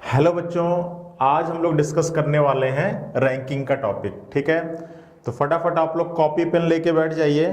Hello बच्चों, आज हम लोग डिस्कस करने वाले हैं रैंकिंग का टॉपिक। ठीक है, तो फटाफट आप लोग कॉपी पेन लेके बैठ जाइए।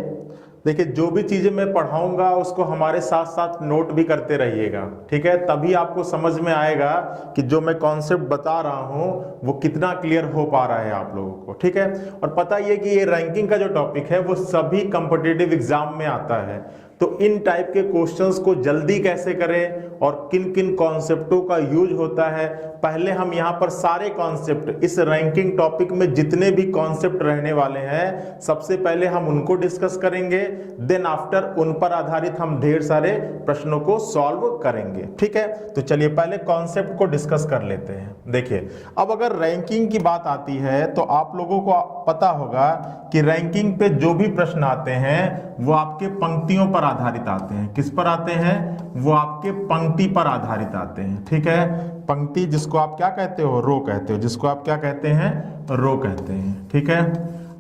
देखिए, जो भी चीज़ें मैं पढ़ाऊंगा उसको हमारे साथ साथ नोट भी करते रहिएगा। ठीक है, तभी आपको समझ में आएगा कि जो मैं कॉन्सेप्ट बता रहा हूँ वो कितना क्लियर हो पा रहा है आप लोगों को। ठीक है, और पता ही है कि ये रैंकिंग का जो टॉपिक है वो सभी कॉम्पिटिटिव एग्जाम में आता है। तो इन टाइप के क्वेश्चंस को जल्दी कैसे करें और किन किन कॉन्सेप्टों का यूज होता है, पहले हम यहाँ पर सारे कॉन्सेप्ट, इस रैंकिंग टॉपिक में जितने भी कॉन्सेप्ट रहने वाले हैं सबसे पहले हम उनको डिस्कस करेंगे। देन आफ्टर उन पर आधारित हम ढेर सारे प्रश्नों को सॉल्व करेंगे। ठीक है, तो चलिए पहले कॉन्सेप्ट को डिस्कस कर लेते हैं। देखिए, अब अगर रैंकिंग की बात आती है तो आप लोगों को पता होगा कि रैंकिंग पे जो भी प्रश्न आते हैं वो आपके पंक्तियों पर आधारित आते हैं। किस पर आते हैं? वो आपके पंक्ति पर आधारित आते हैं। ठीक है, पंक्ति जिसको आप क्या कहते हो? रो कहते हो। जिसको आप क्या कहते हैं? रो कहते हैं। ठीक है,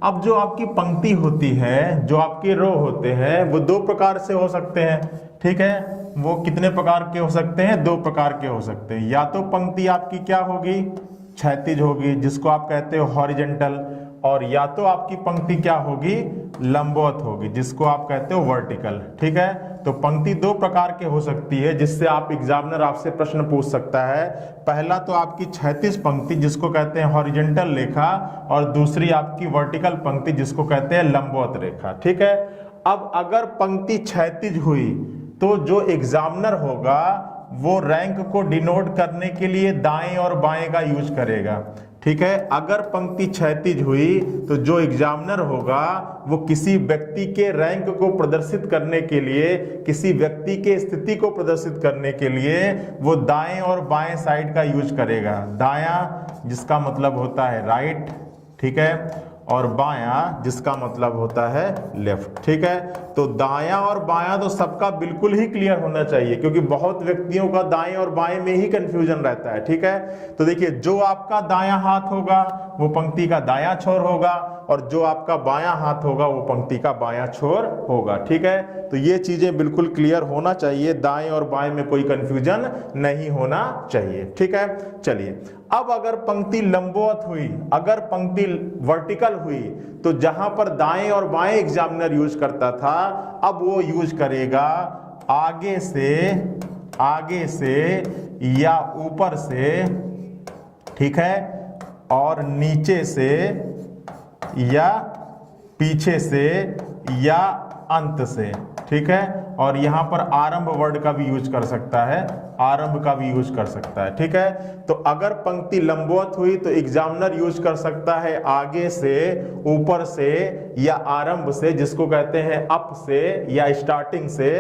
अब जो आपकी पंक्ति होती है, जो आपके रो होते हैं, वो दो प्रकार से हो सकते हैं। ठीक है, वो कितने प्रकार के हो सकते हैं? दो प्रकार के हो सकते हैं। या तो पंक्ति आपकी क्या होगी? क्षैतिज होगी, जिसको आप कहते हो हॉरिजेंटल, और या तो आपकी पंक्ति क्या होगी? लंबवत होगी, जिसको आप कहते हो वर्टिकल। ठीक है, तो पंक्ति दो प्रकार के हो सकती है जिससे आप एग्जामिनर आपसे प्रश्न पूछ सकता है। पहला तो आपकी क्षैतिज पंक्ति जिसको कहते हैं हॉरिजेंटल रेखा, और दूसरी आपकी वर्टिकल पंक्ति जिसको कहते हैं लंबवत रेखा। ठीक है, अब अगर पंक्ति क्षैतिज हुई तो जो एग्जामिनर होगा वो रैंक को डिनोट करने के लिए दाएं और बाएं का यूज करेगा। ठीक है, अगर पंक्ति क्षैतिज हुई तो जो एग्जामिनर होगा वो किसी व्यक्ति के रैंक को प्रदर्शित करने के लिए, किसी व्यक्ति के स्थिति को प्रदर्शित करने के लिए वो दाएं और बाएं साइड का यूज करेगा। दायां जिसका मतलब होता है राइट, ठीक है, और बायां जिसका मतलब होता है लेफ्ट। ठीक है, तो दायां और बायां तो सबका बिल्कुल ही क्लियर होना चाहिए, क्योंकि बहुत व्यक्तियों का दाएं और बाएं में ही कंफ्यूजन रहता है। ठीक है, तो देखिए, जो आपका दायां हाथ होगा वो पंक्ति का दायां छोर होगा, और जो आपका बायां हाथ होगा वो पंक्ति का बायां छोर होगा। ठीक है, तो ये चीजें बिल्कुल क्लियर होना चाहिए, दाएं और बाएं में कोई कंफ्यूजन नहीं होना चाहिए। ठीक है, चलिए, अब अगर पंक्ति लंबवत हुई, अगर पंक्ति वर्टिकल हुई, तो जहां पर दाएं और बाएं एग्जामिनर यूज करता था, अब वो यूज करेगा आगे से या ऊपर से, ठीक है, और नीचे से या पीछे से या अंत से। ठीक है, और यहां पर आरंभ वर्ड का भी यूज कर सकता है, आरंभ का भी यूज कर सकता है। ठीक है, तो अगर पंक्ति लंबवत हुई तो एग्जामिनर यूज कर सकता है आगे से, ऊपर से या आरंभ से, जिसको कहते हैं अप से या स्टार्टिंग से,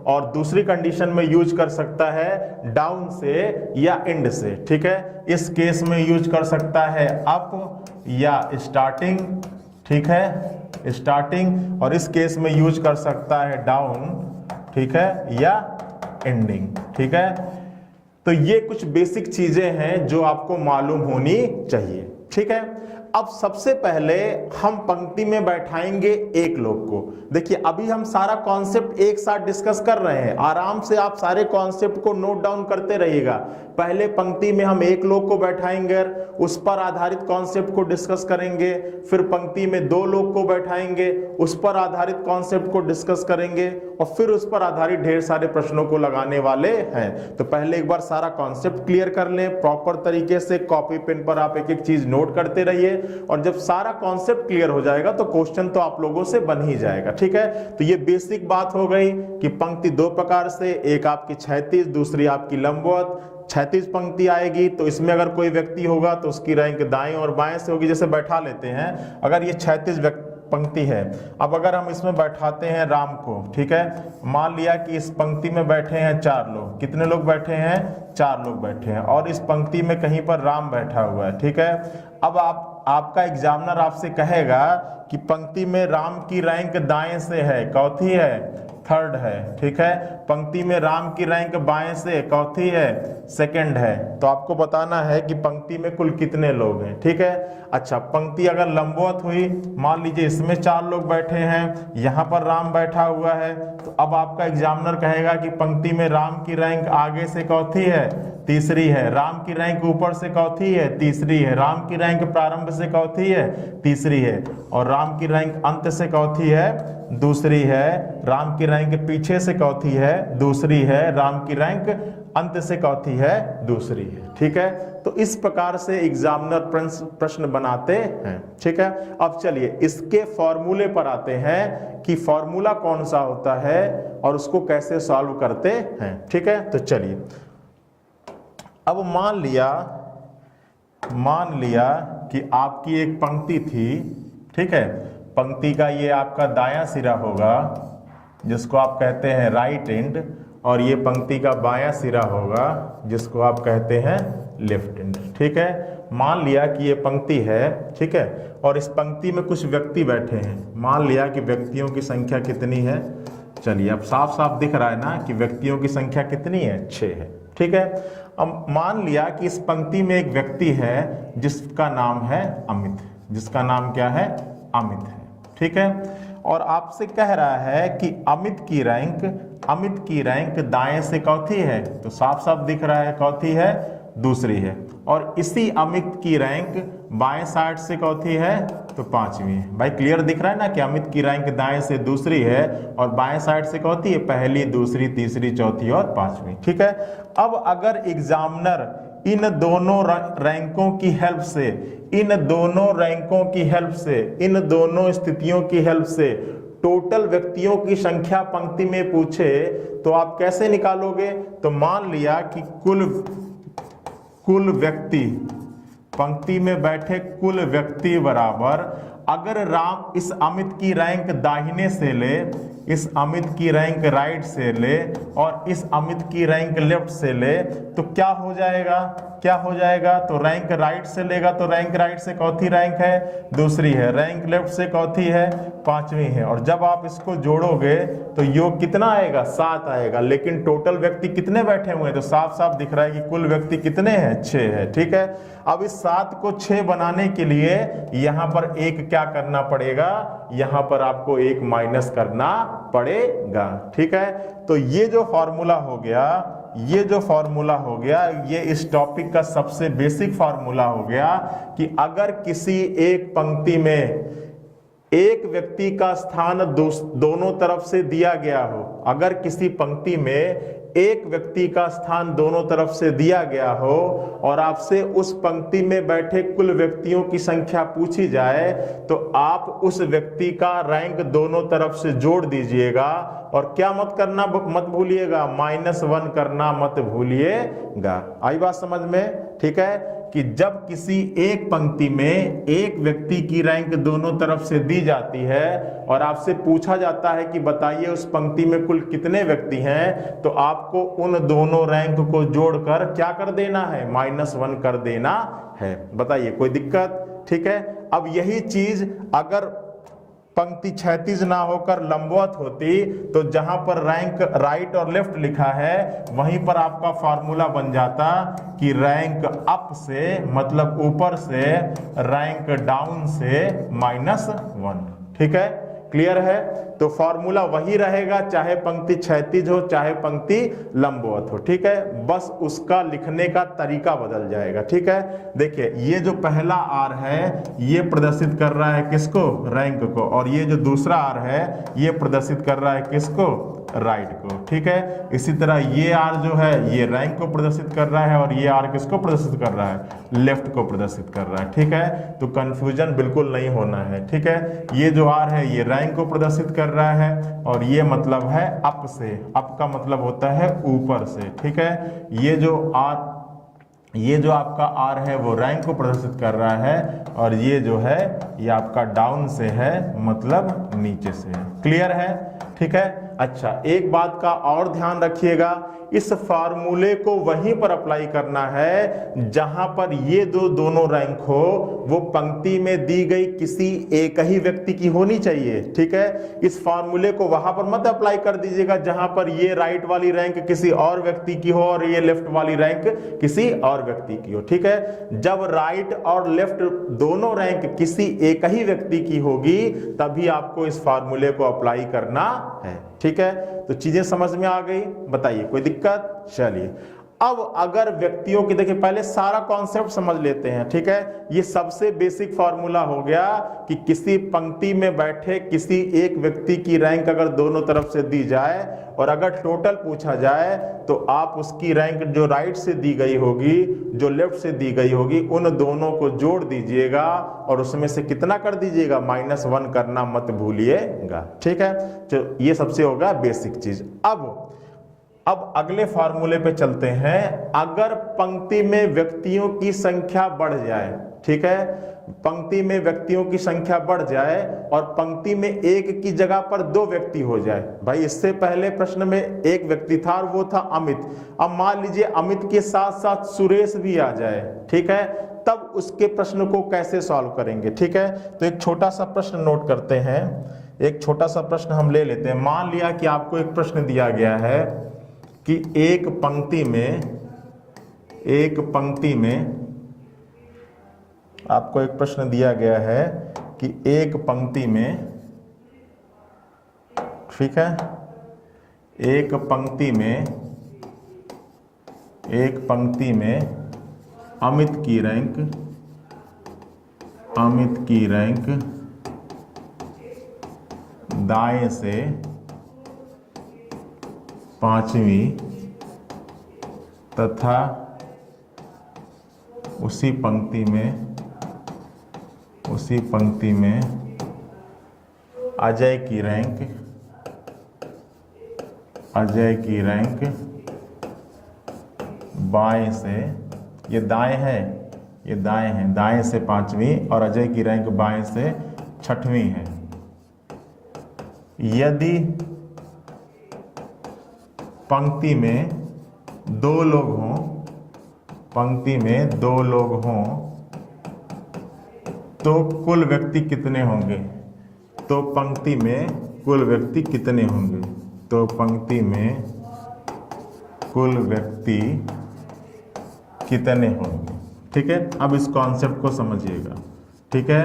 और दूसरी कंडीशन में यूज कर सकता है डाउन से या एंड से। ठीक है, इस केस में यूज कर सकता है अप या स्टार्टिंग, ठीक है, स्टार्टिंग, और इस केस में यूज कर सकता है डाउन, ठीक है, या एंडिंग। ठीक है, तो ये कुछ बेसिक चीजें हैं जो आपको मालूम होनी चाहिए। ठीक है, अब सबसे पहले हम पंक्ति में बैठाएंगे एक लोग को। देखिए, अभी हम सारा कॉन्सेप्ट एक साथ डिस्कस कर रहे हैं, आराम से आप सारे कॉन्सेप्ट को नोट डाउन करते रहिएगा। पहले पंक्ति में हम एक लोग को बैठाएंगे, उस पर आधारित कॉन्सेप्ट को डिस्कस करेंगे, फिर पंक्ति में दो लोग को बैठाएंगे, उस पर आधारित कॉन्सेप्ट को डिस्कस करेंगे, और फिर उस पर आधारित ढेर सारे प्रश्नों को लगाने वाले हैं। तो पहले एक बार सारा कॉन्सेप्ट क्लियर कर लें प्रॉपर तरीके से, कॉपी पेन पर आप एक एक चीज नोट करते रहिए, और जब सारा कॉन्सेप्ट क्लियर हो जाएगा तो क्वेश्चन तो आप लोगों से बन ही जाएगा। ठीक है, तो ये बेसिक बात हो गई कि पंक्ति दो प्रकार से, एक आपकी क्षैतिज, दूसरी आपकी लंबवत। क्षैतिज पंक्ति आएगी तो इसमें अगर कोई व्यक्ति होगा तो उसकी रैंक दाएं और बाएं से होगी। जैसे बैठा लेते हैं, अगर ये क्षैतिज पंक्ति है, अब अगर हम इसमें बैठाते हैं राम को, ठीक है, मान लिया कि इस पंक्ति में बैठे हैं 4 लोग। कितने लोग बैठे हैं? 4 लोग बैठे हैं, और इस पंक्ति में कहीं पर राम बैठा हुआ है। ठीक है, अब आपका एग्जामिनर आपसे कहेगा कि पंक्ति में राम की रैंक दाएं से है, कौथी है? थर्ड है, ठीक है। पंक्ति में राम की रैंक बाएं से चौथी है, सेकंड है। तो आपको बताना है कि पंक्ति में कुल कितने लोग हैं, ठीक है। अच्छा, पंक्ति अगर लंबवत हुई, मान लीजिए इसमें 4 लोग बैठे हैं, यहाँ पर राम बैठा हुआ है, तो अब आपका एग्जामिनर कहेगा कि पंक्ति में राम की रैंक आगे से चौथी है, तीसरी है। राम की रैंक ऊपर से चौथी है, तीसरी है। राम की रैंक प्रारंभ से चौथी है, तीसरी है। और राम की रैंक अंत से चौथी है, दूसरी है। राम की रैंक पीछे से चौथी है, दूसरी है। राम की रैंक अंत से चौथी है, दूसरी है, ठीक है। तो इस प्रकार से एग्जामिनर प्रश्न बनाते हैं, ठीक है। अब चलिए इसके फॉर्मूले पर आते हैं कि फॉर्मूला कौन सा होता है और उसको कैसे सॉल्व करते हैं, ठीक है। तो चलिए, अब मान लिया कि आपकी एक पंक्ति थी, ठीक है। पंक्ति का ये आपका दायां सिरा होगा जिसको आप कहते हैं राइट एंड, और ये पंक्ति का बायां सिरा होगा जिसको आप कहते हैं लेफ्ट एंड, ठीक है। मान लिया कि ये पंक्ति है, ठीक है, और इस पंक्ति में कुछ व्यक्ति बैठे हैं। मान लिया कि व्यक्तियों की संख्या कितनी है, चलिए अब साफ साफ दिख रहा है ना कि व्यक्तियों की संख्या कितनी है, 6 है, ठीक है। अब मान लिया कि इस पंक्ति में एक व्यक्ति है जिसका नाम है अमित, जिसका नाम क्या है, अमित है, ठीक है। और आपसे कह रहा है कि अमित की रैंक दाएं से चौथी है, तो साफ साफ दिख रहा है चौथी है, दूसरी है। और इसी अमित की रैंक बाएं साइड से चौथी है, तो 5वीं है। भाई क्लियर दिख रहा है ना कि अमित की रैंक दाएं से दूसरी है और बाएं साइड से चौथी है, पहली, दूसरी, तीसरी, चौथी और 5वीं, ठीक है। अब अगर एग्जामिनर इन दोनों रैंकों की हेल्प से, इन दोनों स्थितियों की हेल्प से टोटल व्यक्तियों की संख्या पंक्ति में पूछे तो आप कैसे निकालोगे। तो मान लिया कि कुल व्यक्ति, पंक्ति में बैठे कुल व्यक्ति बराबर, अगर राम इस अमित की रैंक दाहिने से ले, इस अमित की रैंक राइट से ले और इस अमित की रैंक लेफ्ट से ले, तो क्या हो जाएगा, तो रैंक राइट से लेगा तो रैंक राइट से चौथी रैंक है, दूसरी है। रैंक लेफ्ट से चौथी है, 5वीं है। और जब आप इसको जोड़ोगे तो योग कितना आएगा, 7 आएगा। लेकिन टोटल व्यक्ति कितने बैठे हुए हैं, तो साफ साफ दिख रहा है कि कुल व्यक्ति कितने हैं, 6 है, ठीक है। अब इस 7 को 6 बनाने के लिए यहां पर एक क्या करना पड़ेगा, यहां पर आपको एक माइनस करना पड़ेगा, ठीक है। तो ये जो फॉर्मूला हो गया, ये इस टॉपिक का सबसे बेसिक फॉर्मूला हो गया कि अगर किसी एक पंक्ति में एक व्यक्ति का स्थान दोनों तरफ से दिया गया हो, अगर किसी पंक्ति में एक व्यक्ति का स्थान दोनों तरफ से दिया गया हो और आपसे उस पंक्ति में बैठे कुल व्यक्तियों की संख्या पूछी जाए, तो आप उस व्यक्ति का रैंक दोनों तरफ से जोड़ दीजिएगा और क्या मत भूलिएगा, -1 करना मत भूलिएगा। आई बात समझ में, ठीक है। कि जब किसी एक पंक्ति में एक व्यक्ति की रैंक दोनों तरफ से दी जाती है और आपसे पूछा जाता है कि बताइए उस पंक्ति में कुल कितने व्यक्ति हैं, तो आपको उन दोनों रैंक को जोड़कर क्या कर देना है, -1 कर देना है। बताइए कोई दिक्कत, ठीक है। अब यही चीज अगर पंक्ति क्षैतिज ना होकर लंबवत होती तो जहां पर रैंक राइट और लेफ्ट लिखा है वहीं पर आपका फार्मूला बन जाता कि रैंक अप से मतलब ऊपर से, रैंक डाउन से -1, ठीक है। क्लियर है। तो फॉर्मूला वही रहेगा चाहे पंक्ति क्षैतिज हो चाहे पंक्ति लंबवत हो, ठीक है। बस उसका लिखने का तरीका बदल जाएगा, ठीक है। देखिए ये जो पहला आर है ये प्रदर्शित कर रहा है किसको, रैंक को, और ये जो दूसरा आर है ये प्रदर्शित कर रहा है किसको, राइट को, ठीक है। इसी तरह ये आर जो है ये रैंक को प्रदर्शित कर रहा है और ये आर किसको प्रदर्शित कर रहा है, लेफ्ट को प्रदर्शित कर रहा है, ठीक है। तो कंफ्यूजन बिल्कुल नहीं होना है, ठीक है। ये जो आर है ये रैंक को प्रदर्शित कर रहा है और ये मतलब है अप से, अप का मतलब होता है ऊपर से, ठीक है। ये जो आपका आर है वो रैंक को प्रदर्शित कर रहा है और ये जो है ये आपका डाउन से है मतलब नीचे से है। क्लियर है, ठीक है। अच्छा, एक बात का और ध्यान रखिएगा, इस फार्मूले को वहीं पर अप्लाई करना है जहां पर ये दोनों रैंक हो वो पंक्ति में दी गई किसी एक ही व्यक्ति की होनी चाहिए। ठीक है, इस फार्मूले को वहां पर मत अप्लाई कर दीजिएगा जहां पर ये राइट वाली रैंक किसी और व्यक्ति की हो और ये लेफ्ट वाली रैंक किसी और व्यक्ति की हो। ठीक है, जब राइट और लेफ्ट दोनों रैंक किसी एक ही व्यक्ति की होगी तभी आपको इस फार्मूले को अप्लाई करना है। ठीक है, तो चीजें समझ में आ गई, बताइए कोई दिक्कत? चलिए, अब अगर व्यक्तियों की, देखिए पहले सारा कॉन्सेप्ट समझ लेते हैं। ठीक है, ये सबसे बेसिक फॉर्मूला हो गया कि किसी पंक्ति में बैठे किसी एक व्यक्ति की रैंक अगर दोनों तरफ से दी जाए और अगर टोटल पूछा जाए तो आप उसकी रैंक जो राइट से दी गई होगी जो लेफ्ट से दी गई होगी उन दोनों को जोड़ दीजिएगा और उसमें से कितना कर दीजिएगा, -1 करना मत भूलिएगा। ठीक है, तो ये सबसे होगा बेसिक चीज। अब अगले फार्मूले पे चलते हैं। अगर पंक्ति में व्यक्तियों की संख्या बढ़ जाए, ठीक है, पंक्ति में व्यक्तियों की संख्या बढ़ जाए और पंक्ति में एक की जगह पर 2 व्यक्ति हो जाए। भाई इससे पहले प्रश्न में एक व्यक्ति था और वो था अमित। अब मान लीजिए अमित के साथ साथ सुरेश भी आ जाए। ठीक है, तब उसके प्रश्न को कैसे सॉल्व करेंगे? ठीक है, तो एक छोटा सा प्रश्न नोट करते हैं। एक छोटा सा प्रश्न हम ले लेते हैं। मान लिया कि आपको एक प्रश्न दिया गया है कि एक पंक्ति में आपको एक प्रश्न दिया गया है कि एक पंक्ति में, ठीक है, एक पंक्ति में अमित की रैंक दाएं से 5वीं तथा उसी पंक्ति में अजय की रैंक बाएं से, ये दाएं है, दाएं से 5वीं और अजय की रैंक बाएं से 6वीं है। यदि पंक्ति में 2 लोग हों तो कुल व्यक्ति कितने होंगे? तो पंक्ति में कुल व्यक्ति कितने होंगे? तो पंक्ति में कुल व्यक्ति कितने होंगे? ठीक है, अब इस कॉन्सेप्ट को समझिएगा। ठीक है,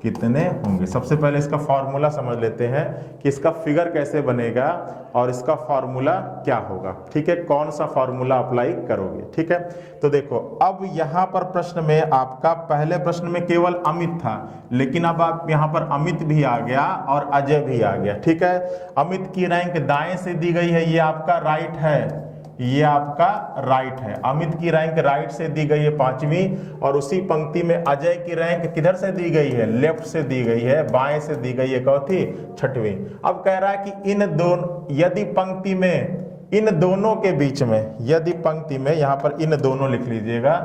कितने होंगे? सबसे पहले इसका फॉर्मूला समझ लेते हैं कि इसका फिगर कैसे बनेगा और इसका फॉर्मूला क्या होगा। ठीक है, कौन सा फॉर्मूला अप्लाई करोगे? ठीक है, तो देखो अब यहाँ पर प्रश्न में आपका पहले प्रश्न में केवल अमित था, लेकिन अब आप यहाँ पर अमित भी आ गया और अजय भी आ गया। ठीक है, अमित की रैंक दाएं से दी गई है, ये आपका राइट है, ये आपका राइट है। अमित की रैंक राइट से दी गई है 5वीं और उसी पंक्ति में अजय की रैंक किधर से दी गई है? लेफ्ट से दी गई है, बाएं से दी गई है, कौथी? 6वीं। अब कह रहा है कि इन दोनों, यदि पंक्ति में इन दोनों के बीच में, यदि पंक्ति में, यहां पर इन दोनों लिख लीजिएगा,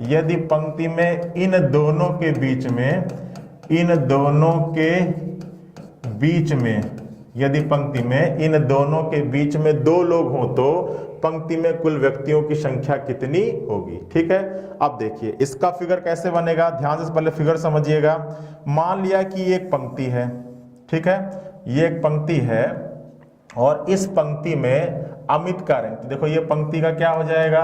यदि पंक्ति में इन दोनों के बीच में, यदि पंक्ति में इन दोनों के बीच में 2 लोग हों तो पंक्ति में कुल व्यक्तियों की संख्या कितनी होगी? ठीक है, अब देखिए इसका फिगर कैसे बनेगा, ध्यान से पहले फिगर समझिएगा। मान लिया कि ये एक पंक्ति है, ठीक है, ये एक पंक्ति है और इस पंक्ति में अमित का रैंक, देखो ये पंक्ति का क्या हो जाएगा?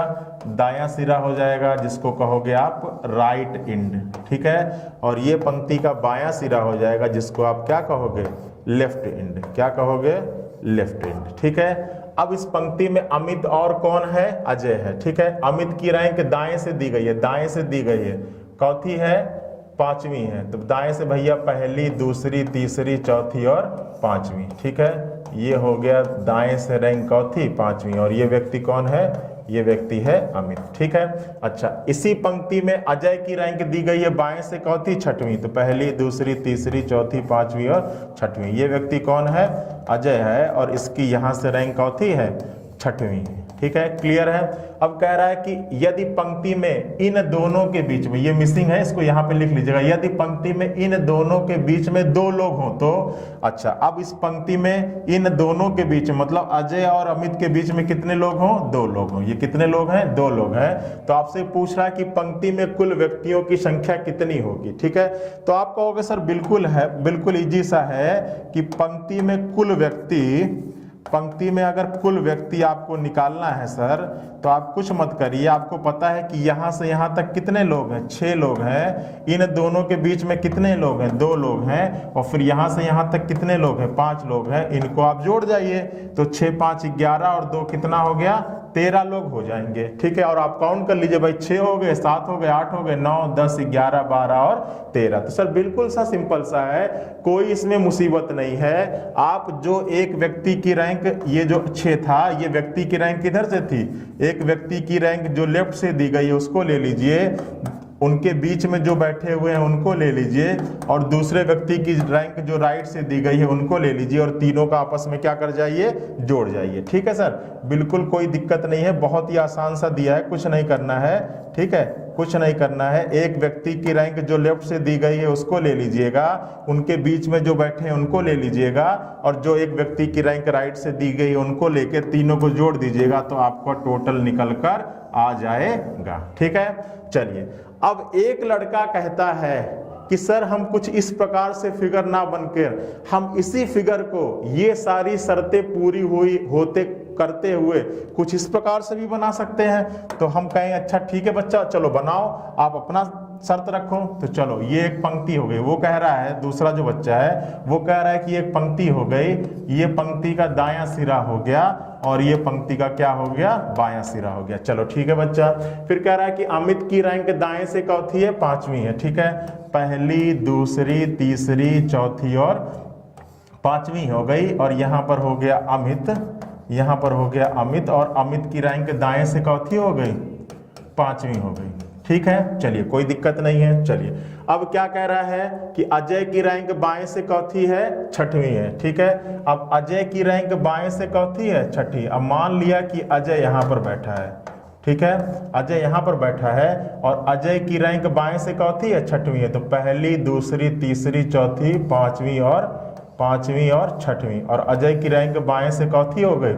दायां सिरा हो जाएगा, जिसको कहोगे आप राइट एंड। ठीक है, और ये पंक्ति का बायां सिरा हो जाएगा, जिसको आप क्या कहोगे? Left and. क्या कहोगे? Left and. ठीक है, अब इस पंक्ति में अमित और कौन है? अजय है। ठीक है, अमित की रैंक दाएं से दी गई है, दाएं से दी गई है, कौथी है? 5वीं है। तो दाएं से भैया पहली, दूसरी, तीसरी, चौथी और 5वीं। ठीक है, ये हो गया दाएं से रैंक कौथी? 5वीं। और ये व्यक्ति कौन है? ये व्यक्ति है अमित। ठीक है, अच्छा, इसी पंक्ति में अजय की रैंक दी गई है बाएं से कौथी? 6वीं। तो पहली, दूसरी, तीसरी, चौथी, 5वीं और 6वीं। ये व्यक्ति कौन है? अजय है और इसकी यहां से रैंक कौथी है? छठवीं है, ठीक है, क्लियर है। अब कह रहा है कि यदि पंक्ति में इन दोनों के बीच में, ये मिसिंग है, इसको यहां पे लिख लीजिएगा, यदि पंक्ति में इन दोनों के बीच में दो लोग हों तो, अच्छा अब इस पंक्ति में इन दोनों के बीच में मतलब अजय और अमित के बीच में कितने लोग हों, दो लोग हों। ये कितने लोग हैं, दो लोग हैं। तो आपसे पूछ रहा है कि पंक्ति में कुल व्यक्तियों की संख्या कितनी होगी, ठीक है। तो आप कहोगे सर बिल्कुल है, बिल्कुल इजी सा है कि पंक्ति में कुल व्यक्ति, पंक्ति में अगर कुल व्यक्ति आपको निकालना है सर, तो आप कुछ मत करिए, आपको पता है कि यहां से यहां तक कितने लोग हैं, 6 लोग हैं। इन दोनों के बीच में कितने लोग हैं, 2 लोग हैं। और फिर यहां से यहां तक कितने लोग हैं, 5 लोग हैं। इनको आप जोड़ जाइए तो 6 5 11 और 2 कितना हो गया, 13 लोग हो जाएंगे, ठीक है। और आप काउंट कर लीजिए भाई, 6 हो गए, 7 हो गए, 8 हो गए, 9 10 11 12 और 13। तो सर बिल्कुल सा सिंपल सा है, कोई इसमें मुसीबत नहीं है। आप जो एक व्यक्ति की रैंक, ये जो 6 था, ये व्यक्ति की रैंक किधर से थी, एक व्यक्ति की रैंक जो लेफ्ट से दी गई है उसको ले लीजिए, उनके बीच में जो बैठे हुए हैं उनको ले लीजिए, और दूसरे व्यक्ति की रैंक जो राइट से दी गई है उनको ले लीजिए, और तीनों का आपस में क्या कर जाइए, जोड़ जाइए, ठीक है सर। बिल्कुल कोई दिक्कत नहीं है, बहुत ही आसान सा दिया है, कुछ नहीं करना है, ठीक है, कुछ नहीं करना है। एक व्यक्ति की रैंक जो लेफ्ट से दी गई है उसको ले लीजिएगा, उनके बीच में जो बैठे हैं उनको ले लीजिएगा, और जो एक व्यक्ति की रैंक राइट से दी गई है उनको लेके तीनों को जोड़ दीजिएगा, तो आपका टोटल निकल कर आ जाएगा, ठीक है। चलिए, अब एक लड़का कहता है कि सर हम कुछ इस प्रकार से फिगर ना बनकर, हम इसी फिगर को ये सारी शर्तें पूरी हुई होते करते हुए कुछ इस प्रकार से भी बना सकते हैं। तो हम कहें अच्छा ठीक है बच्चा, चलो बनाओ, आप अपना शर्त रखो। तो चलो, ये एक पंक्ति हो गई, वो कह रहा है, दूसरा जो बच्चा है वो कह रहा है कि एक पंक्ति हो गई, ये पंक्ति का दायां सिरा हो गया और ये पंक्ति का क्या हो गया, बायां सिरा हो गया। चलो ठीक है बच्चा। फिर कह रहा है कि अमित की रैंक दाएं से चौथी है, 5वीं है, ठीक है। पहली, दूसरी, तीसरी, चौथी और 5वीं हो गई, और यहाँ पर हो गया अमित, यहाँ पर हो गया अमित, और अमित की रैंक दाएं से चौथी हो गई, 5वीं हो गई, ठीक है। चलिए कोई दिक्कत नहीं है। चलिए अब क्या कह रहा है कि अजय की रैंक बाएं से चौथी है, 6वीं है, ठीक है। अब अजय की रैंक बाएं से चौथी है, 6वीं। अब मान लिया कि अजय यहाँ पर बैठा है, ठीक है, अजय यहाँ पर बैठा है, और अजय की रैंक बाएं से चौथी है, 6वीं है। तो पहली, दूसरी, तीसरी, चौथी, 5वीं और 6वीं, और अजय की रैंक बाएं से चौथी हो गई,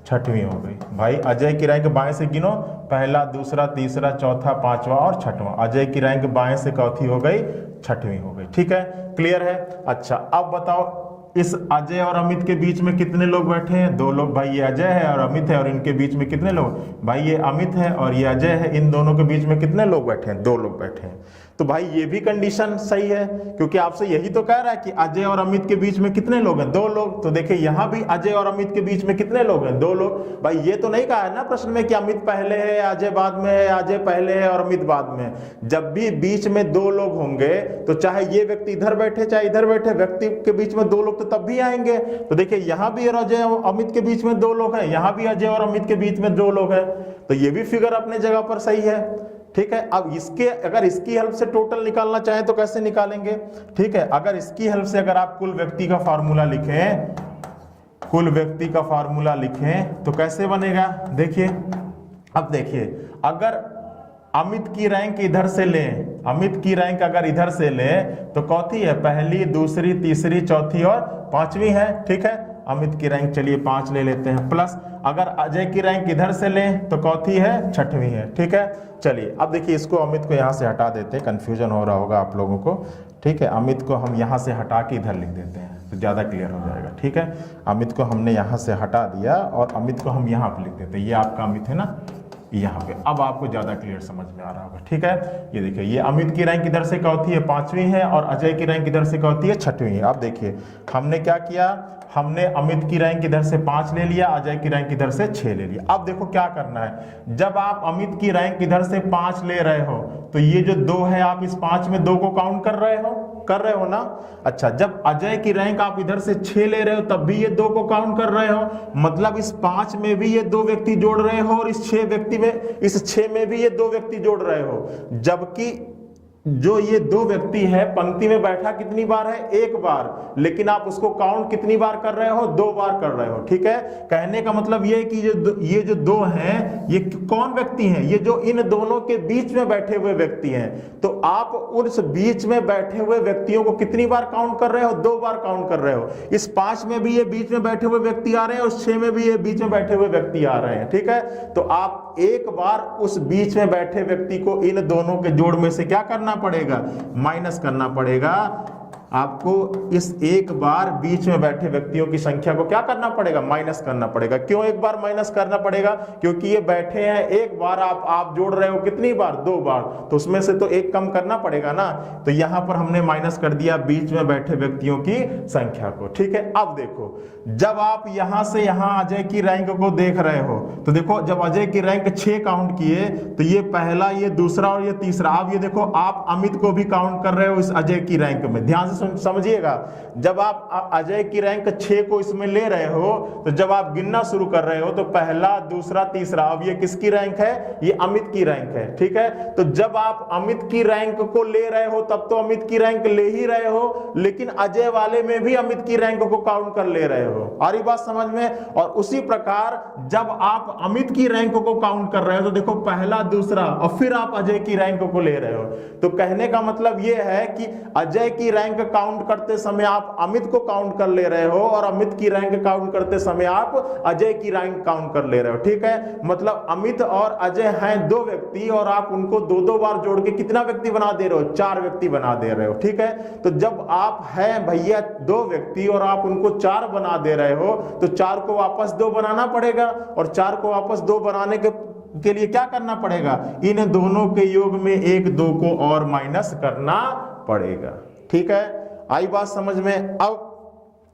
6वीं हो गई। भाई अजय की रैंक बाएं से गिनो, पहला, दूसरा, तीसरा, चौथा, 5वां और 6वां। अजय की रैंक बाएं से चौथी हो गई, 6वीं हो गई, ठीक है, क्लियर है। अच्छा अब बताओ, इस अजय और अमित के बीच में कितने लोग बैठे हैं, 2 लोग। भाई ये अजय है और अमित है, और इनके बीच में कितने लोग, भाई ये अमित है और ये अजय है, इन दोनों के बीच में कितने लोग बैठे हैं, 2 लोग बैठे हैं। तो भाई ये भी कंडीशन सही है, क्योंकि आपसे यही तो कह रहा है कि अजय और अमित के बीच में कितने लोग हैं, 2 लोग। तो देखिए यहाँ भी अजय और अमित के बीच में कितने लोग हैं, 2 लोग। भाई ये तो नहीं कहा है ना प्रश्न में कि अमित पहले है या अजय बाद में है, अजय पहले है और अमित बाद में है। जब भी बीच में 2 लोग होंगे, तो चाहे ये व्यक्ति इधर बैठे चाहे इधर बैठे, व्यक्ति के बीच में 2 लोग तो तब भी आएंगे। तो देखिए यहाँ भी अजय और अमित के बीच में 2 लोग हैं, यहाँ भी अजय और अमित के बीच में 2 लोग हैं। तो ये भी फिगर अपने जगह पर सही है, ठीक है। अब इसके, अगर इसकी हेल्प से टोटल निकालना चाहें तो कैसे निकालेंगे, ठीक है। अगर इसकी हेल्प से अगर आप कुल व्यक्ति का फार्मूला लिखें, कुल व्यक्ति का फार्मूला लिखें तो कैसे बनेगा, देखिए। अब देखिए, अगर अमित की रैंक इधर से लें, अमित की रैंक अगर इधर से लें तो चौथी है, पहली, दूसरी, तीसरी, चौथी और 5वीं है, ठीक है। अमित की रैंक चलिए 5 ले लेते हैं, प्लस अगर अजय की रैंक इधर से लें तो चौथी है, 6वीं है, ठीक है। चलिए अब देखिए, इसको अमित को यहाँ से हटा देते हैं, कन्फ्यूजन हो रहा होगा आप लोगों को, ठीक है। अमित को हम यहाँ से हटा के इधर लिख देते हैं तो ज़्यादा क्लियर हो जाएगा, ठीक है। अमित को हमने यहाँ से हटा दिया और अमित को हम यहाँ पर लिख देते हैं, ये आपका अमित है ना, यहाँ पे। अब आपको ज्यादा क्लियर समझ में आ रहा होगा, ठीक है। ये देखिए, ये अमित की रैंक इधर से चौथी है, 5वीं है, और अजय की रैंक इधर से चौथी है, 6वीं है। अब देखिए हमने क्या किया, हमने अमित की रैंक इधर से 5 ले लिया, अजय की रैंक इधर से 6 ले लिया। अब देखो क्या करना है, जब आप अमित की रैंक इधर से 5 ले रहे हो तो ये जो 2 है, आप इस 5 में 2 को काउंट कर रहे हो ना। अच्छा, जब अजय की रैंक आप इधर से 6 ले रहे हो तब भी ये 2 को काउंट कर रहे हो, मतलब इस 5 में भी ये 2 व्यक्ति जोड़ रहे हो, और इस 6 व्यक्ति में, इस 6 में भी ये 2 व्यक्ति जोड़ रहे हो। जबकि जो ये दो व्यक्ति है पंक्ति में बैठा कितनी बार है, एक बार, लेकिन आप उसको काउंट कितनी बार कर रहे हो, दो बार कर रहे हो। ठीक है, कहने का मतलब ये है कि ये जो दो हैं ये कौन व्यक्ति हैं, ये जो इन दोनों के बीच में बैठे हुए व्यक्ति हैं। तो आप उस बीच में बैठे हुए व्यक्तियों को कितनी बार काउंट कर रहे हो, दो बार काउंट कर रहे हो। इस 5 में भी ये बीच में बैठे हुए व्यक्ति आ रहे हैं और 6 में भी ये बीच में बैठे हुए व्यक्ति आ रहे हैं। ठीक है, तो आप एक बार उस बीच में बैठे व्यक्ति को इन दोनों के जोड़ में से क्या करना पड़ेगा, माइनस करना पड़ेगा। आपको इस एक बार बीच में बैठे व्यक्तियों की संख्या को क्या करना पड़ेगा, माइनस करना पड़ेगा। क्यों एक बार माइनस करना पड़ेगा, क्योंकि ये बैठे हैं एक बार, आप जोड़ रहे हो कितनी बार, दो बार, तो उसमें से तो एक कम करना पड़ेगा ना। तो यहां पर हमने माइनस कर दिया बीच में बैठे व्यक्तियों की संख्या को। ठीक है, अब देखो जब आप यहां से यहां अजय की रैंक को देख रहे हो तो देखो जब अजय की रैंक 6 काउंट किए तो ये पहला, ये दूसरा और ये तीसरा। अब ये देखो आप अमित को भी काउंट कर रहे हो इस अजय की रैंक में, ध्यान से समझिएगा। जब आप अजय की रैंक 6 को इसमें ले रहे हो तो जब आप गिनना शुरू कर रहे हो तो पहला, दूसरा, तीसरा, अब ये किसकी रैंक है, ये अमित की रैंक है। ठीक है, तो जब आप अमित की रैंक को ले रहे हो तब तो अमित की रैंक ले ही रहे हो, लेकिन अजय वाले में भी अमित की रैंक को काउंट कर ले रहे हो। आ रही बात समझ में। और उसी प्रकार जब आप अमित की रैंक को काउंट कर रहे हो तो देखो पहला, दूसरा और फिर आप अजय की रैंक को ले रहे हो। तो कहने का मतलब यह है कि अजय की रैंक काउंट करते समय आप अमित को काउंट कर ले रहे हो और अमित की रैंक काउंट करते समय आप अजय की रैंक काउंट कर ले रहे हो। ठीक है, मतलब अमित और अजय हैं दो व्यक्ति और आप उनको दो दो बार जोड़ के कितना व्यक्ति बना दे रहे हो, 4 व्यक्ति बना दे रहे हो। ठीक है, तो जब आप हैं भैया 2 व्यक्ति और आप उनको 4 बना दे रहे हो तो 4 को वापस 2 बनाना पड़ेगा और 4 को वापस 2 बनाने के लिए क्या करना पड़ेगा, इन दोनों के योग में 1 2 को और माइनस करना पड़ेगा। ठीक है, आई बात समझ में। अब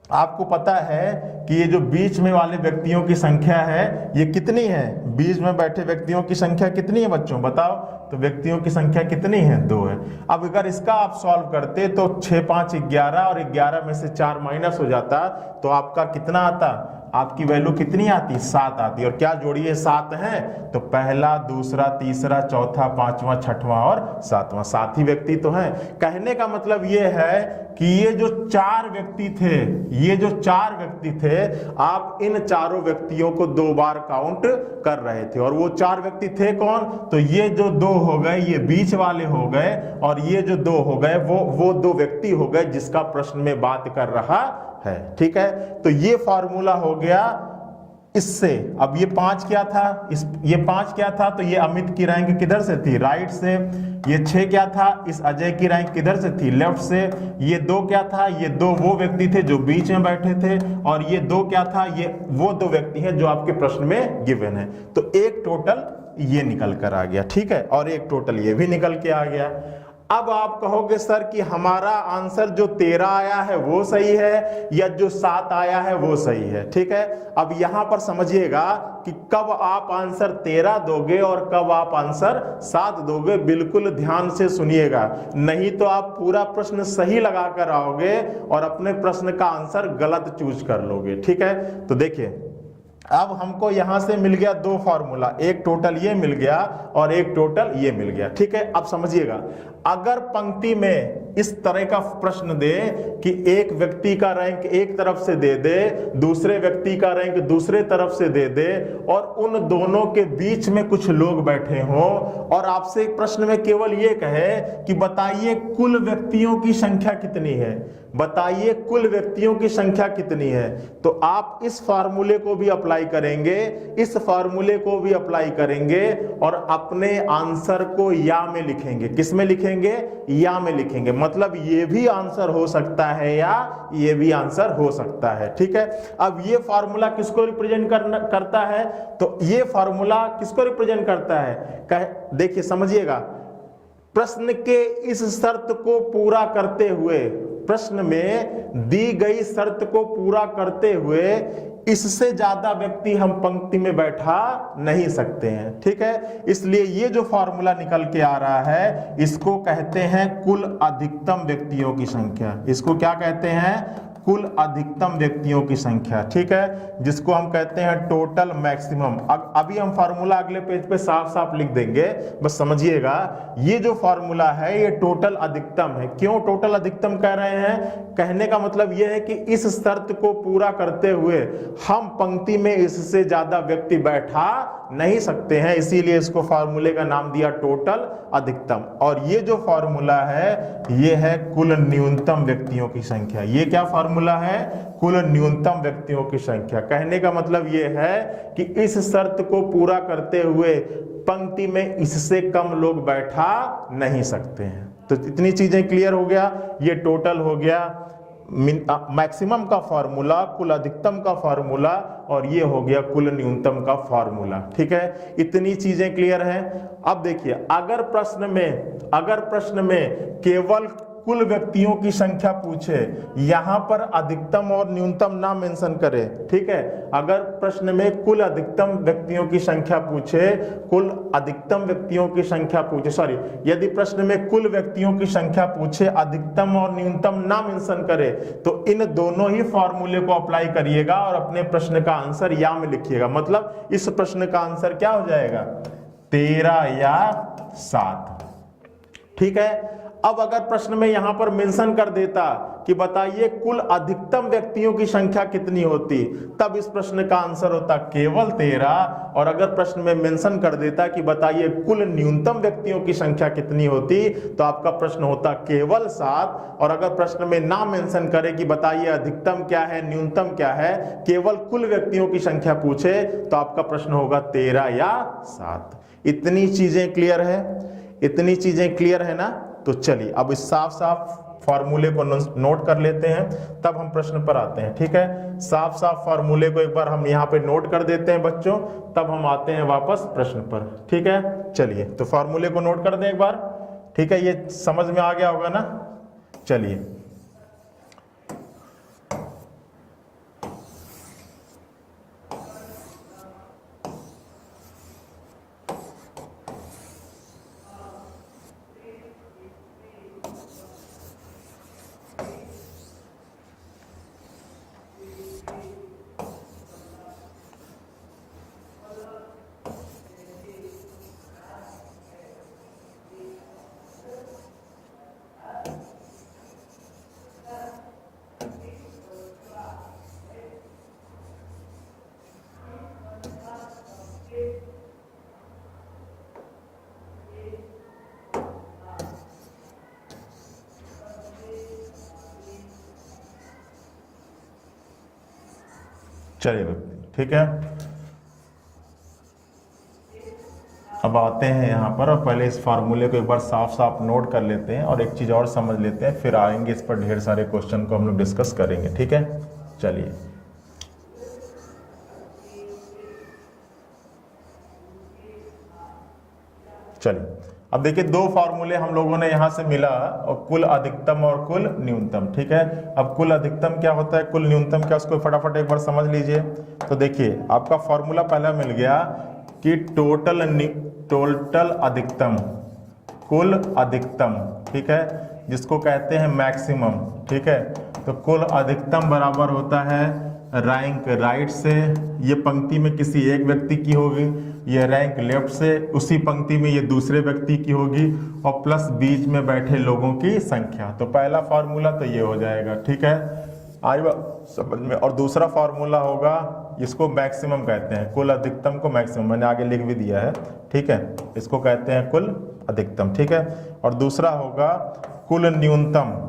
आपको पता है कि ये जो बीच में वाले व्यक्तियों की संख्या है ये कितनी है, बीच में बैठे व्यक्तियों की संख्या कितनी है बच्चों, बताओ। तो व्यक्तियों की संख्या कितनी है, 2 है। अब अगर इसका आप सॉल्व करते तो 6 5 11 और 11 में से 4 माइनस हो जाता तो आपका कितना आता, आपकी वैल्यू कितनी आती, 7 आती। और क्या जोड़िए 7 है तो पहला, दूसरा, तीसरा, चौथा, पांचवा, छठवां और 7वां, 7 ही व्यक्ति तो हैं। कहने का मतलब ये है कि ये जो 4 व्यक्ति थे, ये जो 4 व्यक्ति थे, आप इन चारों व्यक्तियों को 2 बार काउंट कर रहे थे। और वो 4 व्यक्ति थे कौन, तो ये जो 2 हो गए ये बीच वाले हो गए और ये जो 2 हो गए वो 2 व्यक्ति हो गए जिसका प्रश्न में बात कर रहा है। ठीक है, तो ये फार्मूला हो गया इससे। अब ये 5 क्या था, ये 5 क्या था, तो ये अमित की रैंक किधर से थी, राइट से। ये 6 क्या था, इस अजय की रैंक किधर से थी, लेफ्ट से। ये 2 क्या था, ये 2 वो व्यक्ति थे जो बीच में बैठे थे। और ये 2 क्या था, ये वो 2 व्यक्ति हैं जो आपके प्रश्न में गिवन है। तो एक टोटल ये निकल कर आ गया। ठीक है, और एक टोटल ये भी निकल के आ गया। अब आप कहोगे सर कि हमारा आंसर जो 13 आया है वो सही है या जो 7 आया है वो सही है। ठीक है, अब यहां पर समझिएगा कि कब आप आंसर 13 दोगे और कब आप आंसर 7 दोगे, बिल्कुल ध्यान से सुनिएगा, नहीं तो आप पूरा प्रश्न सही लगा कर आओगे और अपने प्रश्न का आंसर गलत चूज कर लोगे। ठीक है, तो देखिए अब हमको यहां से मिल गया 2 फार्मूला, एक टोटल ये मिल गया और एक टोटल ये मिल गया। ठीक है, अब समझिएगा, अगर पंक्ति में इस तरह का प्रश्न दे कि एक व्यक्ति का रैंक एक तरफ से दे दे, दूसरे व्यक्ति का रैंक दूसरे तरफ से दे दे और उन दोनों के बीच में कुछ लोग बैठे हों और आपसे एक प्रश्न में केवल ये कहे कि बताइए कुल व्यक्तियों की संख्या कितनी है, बताइए कुल व्यक्तियों की संख्या कितनी है, तो आप इस फार्मूले को भी अप्लाई करेंगे, इस फार्मूले को भी अप्लाई करेंगे और अपने आंसर को या में लिखेंगे। किस में लिखेंगे, या में लिखेंगे। मतलब ये भी आंसर हो सकता है या ये भी आंसर हो सकता है। ठीक है, अब ये फार्मूला किसको रिप्रेजेंट करता है, तो ये फार्मूला किसको रिप्रेजेंट करता है, देखिए समझिएगा, प्रश्न के इस शर्त को पूरा करते हुए, प्रश्न में दी गई शर्त को पूरा करते हुए इससे ज्यादा व्यक्ति हम पंक्ति में बैठा नहीं सकते हैं। ठीक है, इसलिए ये जो फॉर्मूला निकल के आ रहा है इसको कहते हैं कुल अधिकतम व्यक्तियों की संख्या। इसको क्या कहते हैं, कुल अधिकतम व्यक्तियों की संख्या, ठीक है, जिसको हम कहते हैं टोटल मैक्सिमम। अभी हम फार्मूला अगले पेज पे साफ साफ लिख देंगे, बस समझिएगा। ये जो फार्मूला है ये टोटल अधिकतम है। क्यों टोटल अधिकतम कह रहे हैं? कहने का मतलब यह है कि इस शर्त को पूरा करते हुए हम पंक्ति में इससे ज्यादा व्यक्ति बैठा नहीं सकते हैं, इसीलिए इसको फार्मूले का नाम दिया टोटल अधिकतम। और ये जो फार्मूला है ये है कुल न्यूनतम व्यक्तियों की संख्या। ये क्या फार्मूला है? कुल न्यूनतम व्यक्तियों की संख्या। कहने का मतलब ये है कि इस शर्त को पूरा करते हुए पंक्ति में इससे कम लोग बैठा नहीं सकते हैं। तो इतनी चीजें क्लियर हो गया। ये टोटल हो गया, मैक्सिमम का फार्मूला, कुल अधिकतम का फार्मूला, और ये हो गया कुल न्यूनतम का फार्मूला, ठीक है। इतनी चीजें क्लियर हैं। अब देखिए, अगर प्रश्न में केवल कुल व्यक्तियों की संख्या पूछे, यहां पर अधिकतम और न्यूनतम ना मेंशन करे, ठीक है। अगर प्रश्न में कुल अधिकतम व्यक्तियों की संख्या पूछे, यदि प्रश्न में कुल व्यक्तियों की संख्या पूछे, अधिकतम और न्यूनतम ना मेंशन करे, तो इन दोनों ही फार्मूले को अप्लाई करिएगा और अपने प्रश्न का आंसर या में लिखिएगा। मतलब इस प्रश्न का आंसर क्या हो जाएगा? 13 या 7, ठीक है। अब अगर प्रश्न में यहां पर मेंशन कर देता कि बताइए कुल अधिकतम व्यक्तियों की संख्या कितनी होती, तब इस प्रश्न का आंसर होता केवल 13। और अगर प्रश्न में मेंशन कर देता कि बताइए कुल न्यूनतम व्यक्तियों की संख्या कितनी होती, तो आपका प्रश्न होता केवल 7। और अगर प्रश्न में ना मेंशन करे कि बताइए अधिकतम क्या है, न्यूनतम क्या है, केवल कुल व्यक्तियों की संख्या पूछे, तो आपका प्रश्न होगा 13 या 7। इतनी चीजें क्लियर है? इतनी चीजें क्लियर है ना? तो चलिए अब इस साफ साफ फार्मूले को नोट कर लेते हैं, तब हम प्रश्न पर आते हैं, ठीक है। साफ साफ फार्मूले को एक बार हम यहाँ पे नोट कर देते हैं बच्चों, तब हम आते हैं वापस प्रश्न पर, ठीक है। चलिए तो फार्मूले को नोट कर दें एक बार, ठीक है। ये समझ में आ गया होगा ना? चलिए चलिए ठीक है। अब आते हैं यहाँ पर और पहले इस फार्मूले को एक बार साफ साफ नोट कर लेते हैं और एक चीज़ और समझ लेते हैं, फिर आएंगे इस पर ढेर सारे क्वेश्चन को हम लोग डिस्कस करेंगे, ठीक है। चलिए अब देखिए दो फार्मूले हम लोगों ने यहां से मिला, और कुल अधिकतम और कुल न्यूनतम, ठीक है। अब कुल अधिकतम क्या होता है, कुल न्यूनतम क्या, उसको फटाफट एक बार समझ लीजिए। तो देखिए आपका फार्मूला पहला मिल गया कि टोटल अधिकतम, कुल अधिकतम, ठीक है, जिसको कहते हैं मैक्सिमम, ठीक है। तो कुल अधिकतम बराबर होता है रैंक राइट से, ये पंक्ति में किसी एक व्यक्ति की होगी, ये रैंक लेफ्ट से, उसी पंक्ति में ये दूसरे व्यक्ति की होगी, और प्लस बीच में बैठे लोगों की संख्या। तो पहला फार्मूला तो ये हो जाएगा, ठीक है, आई बात समझ में। और दूसरा फार्मूला होगा, इसको मैक्सिमम कहते हैं, कुल अधिकतम को मैक्सिमम, मैंने आगे लिख भी दिया है, ठीक है, इसको कहते हैं कुल अधिकतम, ठीक है। और दूसरा होगा कुल न्यूनतम,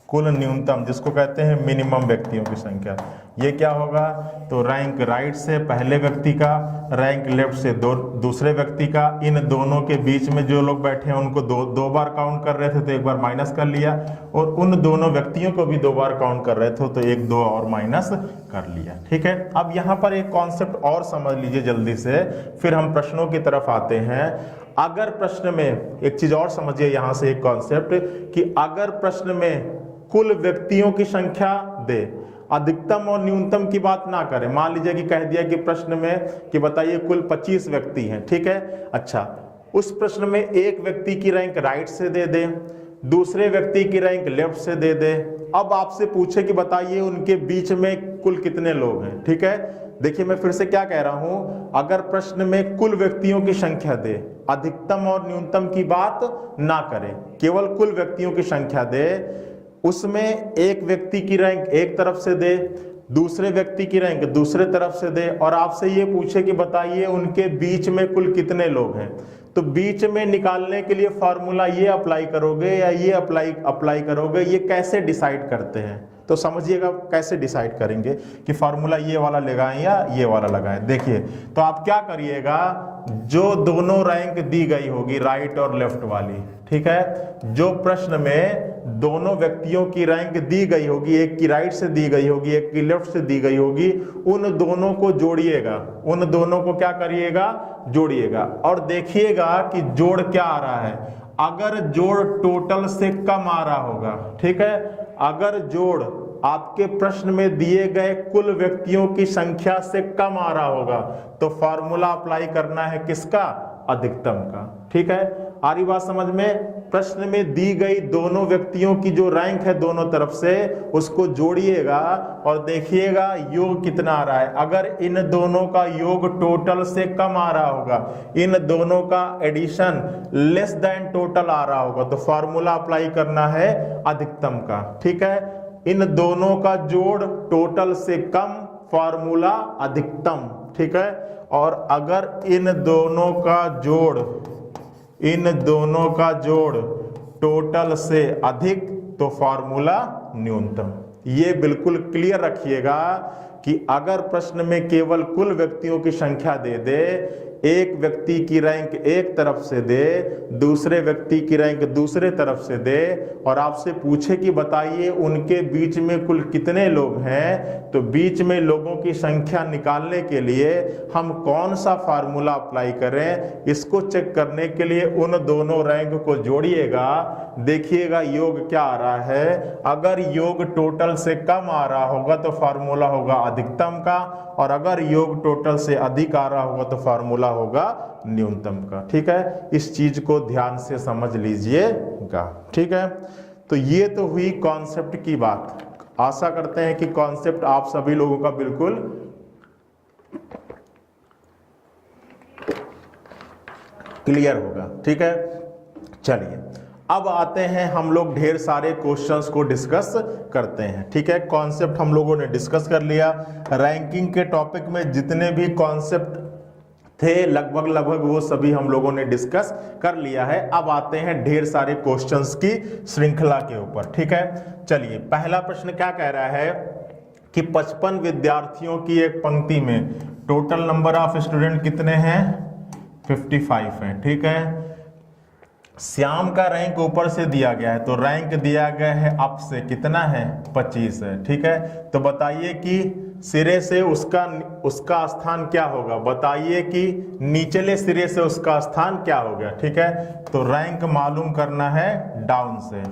कुल न्यूनतम जिसको कहते हैं मिनिमम व्यक्तियों की संख्या। ये क्या होगा, तो रैंक राइट से पहले व्यक्ति का, रैंक लेफ्ट से दूसरे व्यक्ति का, इन दोनों के बीच में जो लोग बैठे हैं उनको दो बार काउंट कर रहे थे तो एक बार माइनस कर लिया, और उन दोनों व्यक्तियों को भी 2 बार काउंट कर रहे थे तो 1-2 और माइनस कर लिया, ठीक है। अब यहाँ पर एक कॉन्सेप्ट और समझ लीजिए जल्दी से, फिर हम प्रश्नों की तरफ आते हैं। अगर प्रश्न में एक चीज और समझिए यहाँ से, एक कॉन्सेप्ट, कि अगर प्रश्न में कुल व्यक्तियों की संख्या दे, अधिकतम और न्यूनतम की बात ना करें, मान लीजिए कि कह दिया कि प्रश्न में कि बताइए कुल 25 व्यक्ति हैं, ठीक है। अच्छा, उस प्रश्न में एक व्यक्ति की रैंक राइट से दे दे, दूसरे व्यक्ति की रैंक लेफ्ट से दे दे। अब आपसे पूछे कि बताइए उनके बीच में कुल कितने लोग हैं। ठीक है, देखिए मैं फिर से क्या कह रहा हूं, अगर प्रश्न में कुल व्यक्तियों की संख्या दे, अधिकतम और न्यूनतम की बात ना करें, केवल कुल व्यक्तियों की संख्या दे, उसमें एक व्यक्ति की रैंक एक तरफ से दे, दूसरे व्यक्ति की रैंक दूसरे तरफ से दे, और आपसे ये पूछे कि बताइए उनके बीच में कुल कितने लोग हैं, तो बीच में निकालने के लिए फॉर्मूला ये अप्लाई करोगे या ये अप्लाई करोगे, ये कैसे डिसाइड करते हैं? तो समझिएगा कैसे डिसाइड करेंगे कि फार्मूला ये वाला लगाएं या ये वाला लगाएं। देखिए, तो आप क्या करिएगा, जो दोनों रैंक दी गई होगी राइट और लेफ्ट वाली, ठीक है, जो प्रश्न में दोनों व्यक्तियों की रैंक दी गई होगी, एक की राइट से दी गई होगी, एक की लेफ्ट से दी गई होगी, उन दोनों को जोड़िएगा, उन दोनों को क्या करिएगा, जोड़िएगा, और देखिएगा कि जोड़ क्या आ रहा है। अगर जोड़ टोटल से कम आ रहा होगा, ठीक है, अगर जोड़ आपके प्रश्न में दिए गए कुल व्यक्तियों की संख्या से कम आ रहा होगा, तो फॉर्मूला अप्लाई करना है किसका, अधिकतम का। ठीक है, आ रही बात समझ में? प्रश्न में दी गई दोनों व्यक्तियों की जो रैंक है दोनों तरफ से, उसको जोड़िएगा और देखिएगा योग कितना आ रहा है। अगर इन दोनों का योग टोटल से कम आ रहा होगा, इन दोनों का एडिशन लेस देन टोटल आ रहा होगा, तो फॉर्मूला अप्लाई करना है अधिकतम का। ठीक है, इन दोनों का जोड़ टोटल से कम, फॉर्मूला अधिकतम। ठीक है, और अगर इन दोनों का जोड़ टोटल से अधिक, तो फॉर्मूला न्यूनतम। ये बिल्कुल क्लियर रखिएगा कि अगर प्रश्न में केवल कुल व्यक्तियों की संख्या दे दे, एक व्यक्ति की रैंक एक तरफ से दे, दूसरे व्यक्ति की रैंक दूसरे तरफ से दे, और आपसे पूछे कि बताइए उनके बीच में कुल कितने लोग हैं, तो बीच में लोगों की संख्या निकालने के लिए हम कौन सा फार्मूला अप्लाई करें, इसको चेक करने के लिए उन दोनों रैंक को जोड़िएगा, देखिएगा योग क्या आ रहा है। अगर योग टोटल से कम आ रहा होगा तो फार्मूला होगा अधिकतम का, और अगर योग टोटल से अधिक आ रहा होगा तो फार्मूला होगा न्यूनतम का। ठीक है, इस चीज को ध्यान से समझ लीजिएगा। ठीक है, तो ये तो हुई कॉन्सेप्ट की बात। आशा करते हैं कि कॉन्सेप्ट आप सभी लोगों का बिल्कुल क्लियर होगा। ठीक है, चलिए अब आते हैं हम लोग ढेर सारे क्वेश्चंस को डिस्कस करते हैं। ठीक है, कॉन्सेप्ट हम लोगों ने डिस्कस कर लिया। रैंकिंग के टॉपिक में जितने भी कॉन्सेप्ट थे लगभग वो सभी हम लोगों ने डिस्कस कर लिया है। अब आते हैं ढेर सारे क्वेश्चंस की श्रृंखला के ऊपर। ठीक है, चलिए पहला प्रश्न क्या कह रहा है कि 55 विद्यार्थियों की एक पंक्ति में टोटल नंबर ऑफ स्टूडेंट कितने हैं, 55 हैं। ठीक है, श्याम का रैंक ऊपर से दिया गया है, तो रैंक दिया गया है अप से, कितना है, 25 है। ठीक है, तो बताइए कि सिरे से उसका स्थान क्या होगा, बताइए कि निचले सिरे से उसका स्थान क्या हो गया। ठीक है, तो रैंक मालूम करना है डाउन से।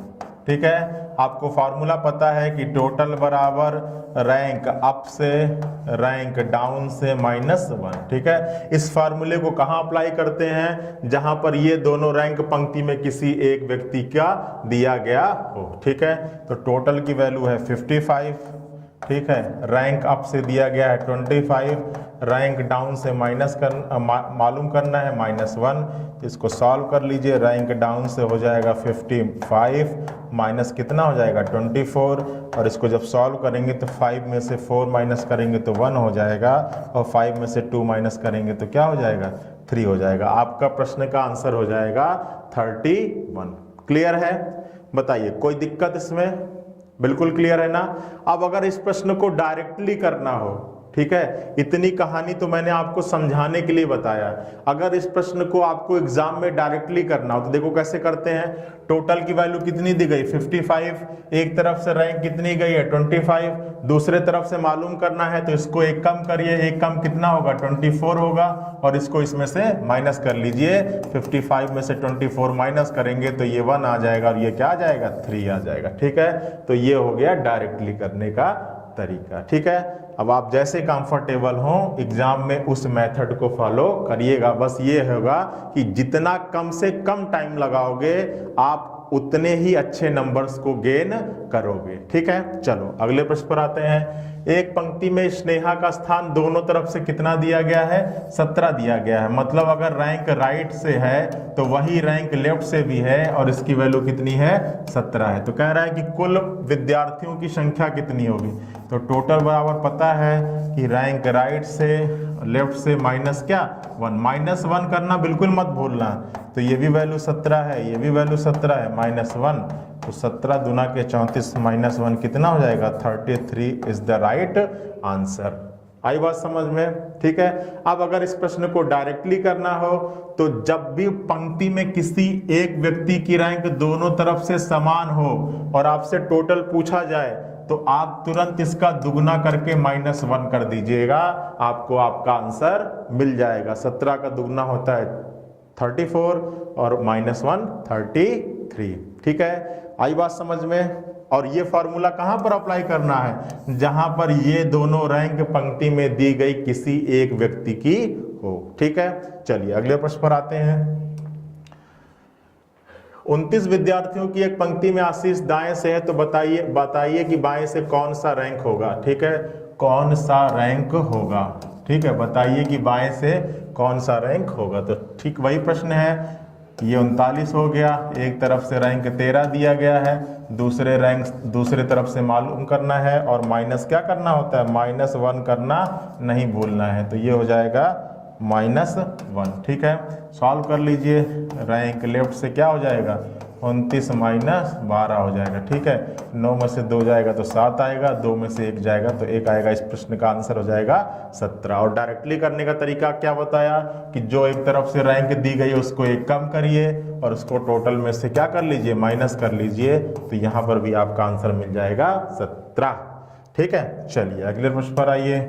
ठीक है, आपको फॉर्मूला पता है कि टोटल बराबर रैंक अप से रैंक डाउन से -1। ठीक है, इस फार्मूले को कहाँ अप्लाई करते हैं, जहां पर ये दोनों रैंक पंक्ति में किसी एक व्यक्ति का दिया गया हो। ठीक है, तो टोटल की वैल्यू है 55। ठीक है, रैंक अप से दिया गया है 25, रैंक डाउन से मालूम करना है -1। इसको सॉल्व कर लीजिए, रैंक डाउन से हो जाएगा 55 माइनस कितना हो जाएगा 24, और इसको जब सॉल्व करेंगे तो 5 में से 4 माइनस करेंगे तो 1 हो जाएगा, और 5 में से 2 माइनस करेंगे तो क्या हो जाएगा, 3 हो जाएगा। आपका प्रश्न का आंसर हो जाएगा 31। क्लियर है? बताइए कोई दिक्कत इसमें? बिल्कुल क्लियर है ना? अब अगर इस प्रश्न को डायरेक्टली करना हो, ठीक है, इतनी कहानी तो मैंने आपको समझाने के लिए बताया। अगर इस प्रश्न को आपको एग्जाम में डायरेक्टली करना हो तो देखो कैसे करते हैं। टोटल की वैल्यू कितनी दी गई 55, एक तरफ से रैंक कितनी गई है 25, दूसरे तरफ से मालूम करना है तो इसको एक कम करिए, एक कम कितना होगा 24 होगा, और इसको इसमें से माइनस कर लीजिए। 55 में से 24 माइनस करेंगे तो ये 1 आ जाएगा, और ये क्या आ जाएगा 3 आ जाएगा। ठीक है, तो ये हो गया डायरेक्टली करने का तरीका। ठीक है, अब आप जैसे कंफर्टेबल हो एग्जाम में उस मेथड को फॉलो करिएगा। बस ये होगा कि जितना कम से कम टाइम लगाओगे आप आप उतने ही अच्छे नंबर्स को गेन करोगे। ठीक है, चलो अगले प्रश्न पर आते हैं। एक पंक्ति में स्नेहा का स्थान दोनों तरफ से कितना दिया गया है? 17 दिया गया है। मतलब अगर रैंक राइट से है तो वही रैंक लेफ्ट से भी है और इसकी वैल्यू कितनी है? 17 है। तो कह रहा है कि कुल विद्यार्थियों की संख्या कितनी होगी? तो टोटल बराबर पता है कि रैंक राइट से लेफ्ट से माइनस क्या? 1। -1 करना बिल्कुल मत भूलना। तो ये भी वैल्यू 17 है, ये भी वैल्यू 17 है, -1। तो 17 दूना के 34 -1 कितना हो जाएगा? 33 इज द राइट आंसर। आई बात समझ में? ठीक है। अब अगर इस प्रश्न को डायरेक्टली करना हो तो जब भी पंक्ति में किसी एक व्यक्ति की रैंक दोनों तरफ से समान हो और आपसे टोटल पूछा जाए तो आप तुरंत इसका दुगना करके -1 कर दीजिएगा, आपको आपका आंसर मिल जाएगा। 17 का दुगना होता है 34 और -1 33। ठीक है, आई बात समझ में? और ये फॉर्मूला कहां पर अप्लाई करना है? जहां पर ये दोनों रैंक पंक्ति में दी गई किसी एक व्यक्ति की हो। ठीक है, चलिए अगले प्रश्न पर आते हैं। 29 विद्यार्थियों की एक पंक्ति में आशीष दाएं से है, तो बताइए कि बाएं से कौन सा रैंक होगा। ठीक है, कौन सा रैंक होगा? ठीक है, बताइए कि बाएं से कौन सा रैंक होगा। तो ठीक वही प्रश्न है, ये 39 हो गया। एक तरफ से रैंक 13 दिया गया है, दूसरे तरफ से मालूम करना है और माइनस क्या करना होता है? -1 करना नहीं भूलना है। तो ये हो जाएगा -1। ठीक है, सॉल्व कर लीजिए। रैंक लेफ्ट से क्या हो जाएगा? 29 -12 हो जाएगा। ठीक है, 9 में से 2 जाएगा तो 7 आएगा, 2 में से 1 जाएगा तो 1 आएगा। इस प्रश्न का आंसर हो जाएगा 17। और डायरेक्टली करने का तरीका क्या बताया कि जो एक तरफ से रैंक दी गई उसको 1 कम करिए और उसको टोटल में से क्या कर लीजिए? माइनस कर लीजिए। तो यहाँ पर भी आपका आंसर मिल जाएगा 17। ठीक है, चलिए अगले प्रश्न पर आइए।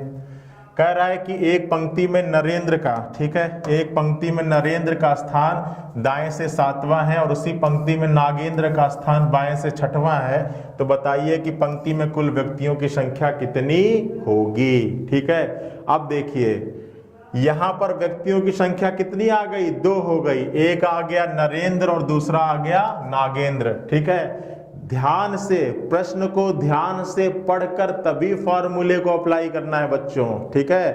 कह रहा है कि एक पंक्ति में नरेंद्र का, ठीक है, एक पंक्ति में नरेंद्र का स्थान दाएं से 7वां है और उसी पंक्ति में नागेंद्र का स्थान बाएं से 6वां है। तो बताइए कि पंक्ति में कुल व्यक्तियों की संख्या कितनी होगी। ठीक है, अब देखिए यहां पर व्यक्तियों की संख्या कितनी आ गई? 2 हो गई। एक आ गया नरेंद्र और दूसरा आ गया नागेंद्र। ठीक है, ध्यान से प्रश्न को ध्यान से पढ़कर तभी फॉर्मूले को अप्लाई करना है बच्चों। ठीक है,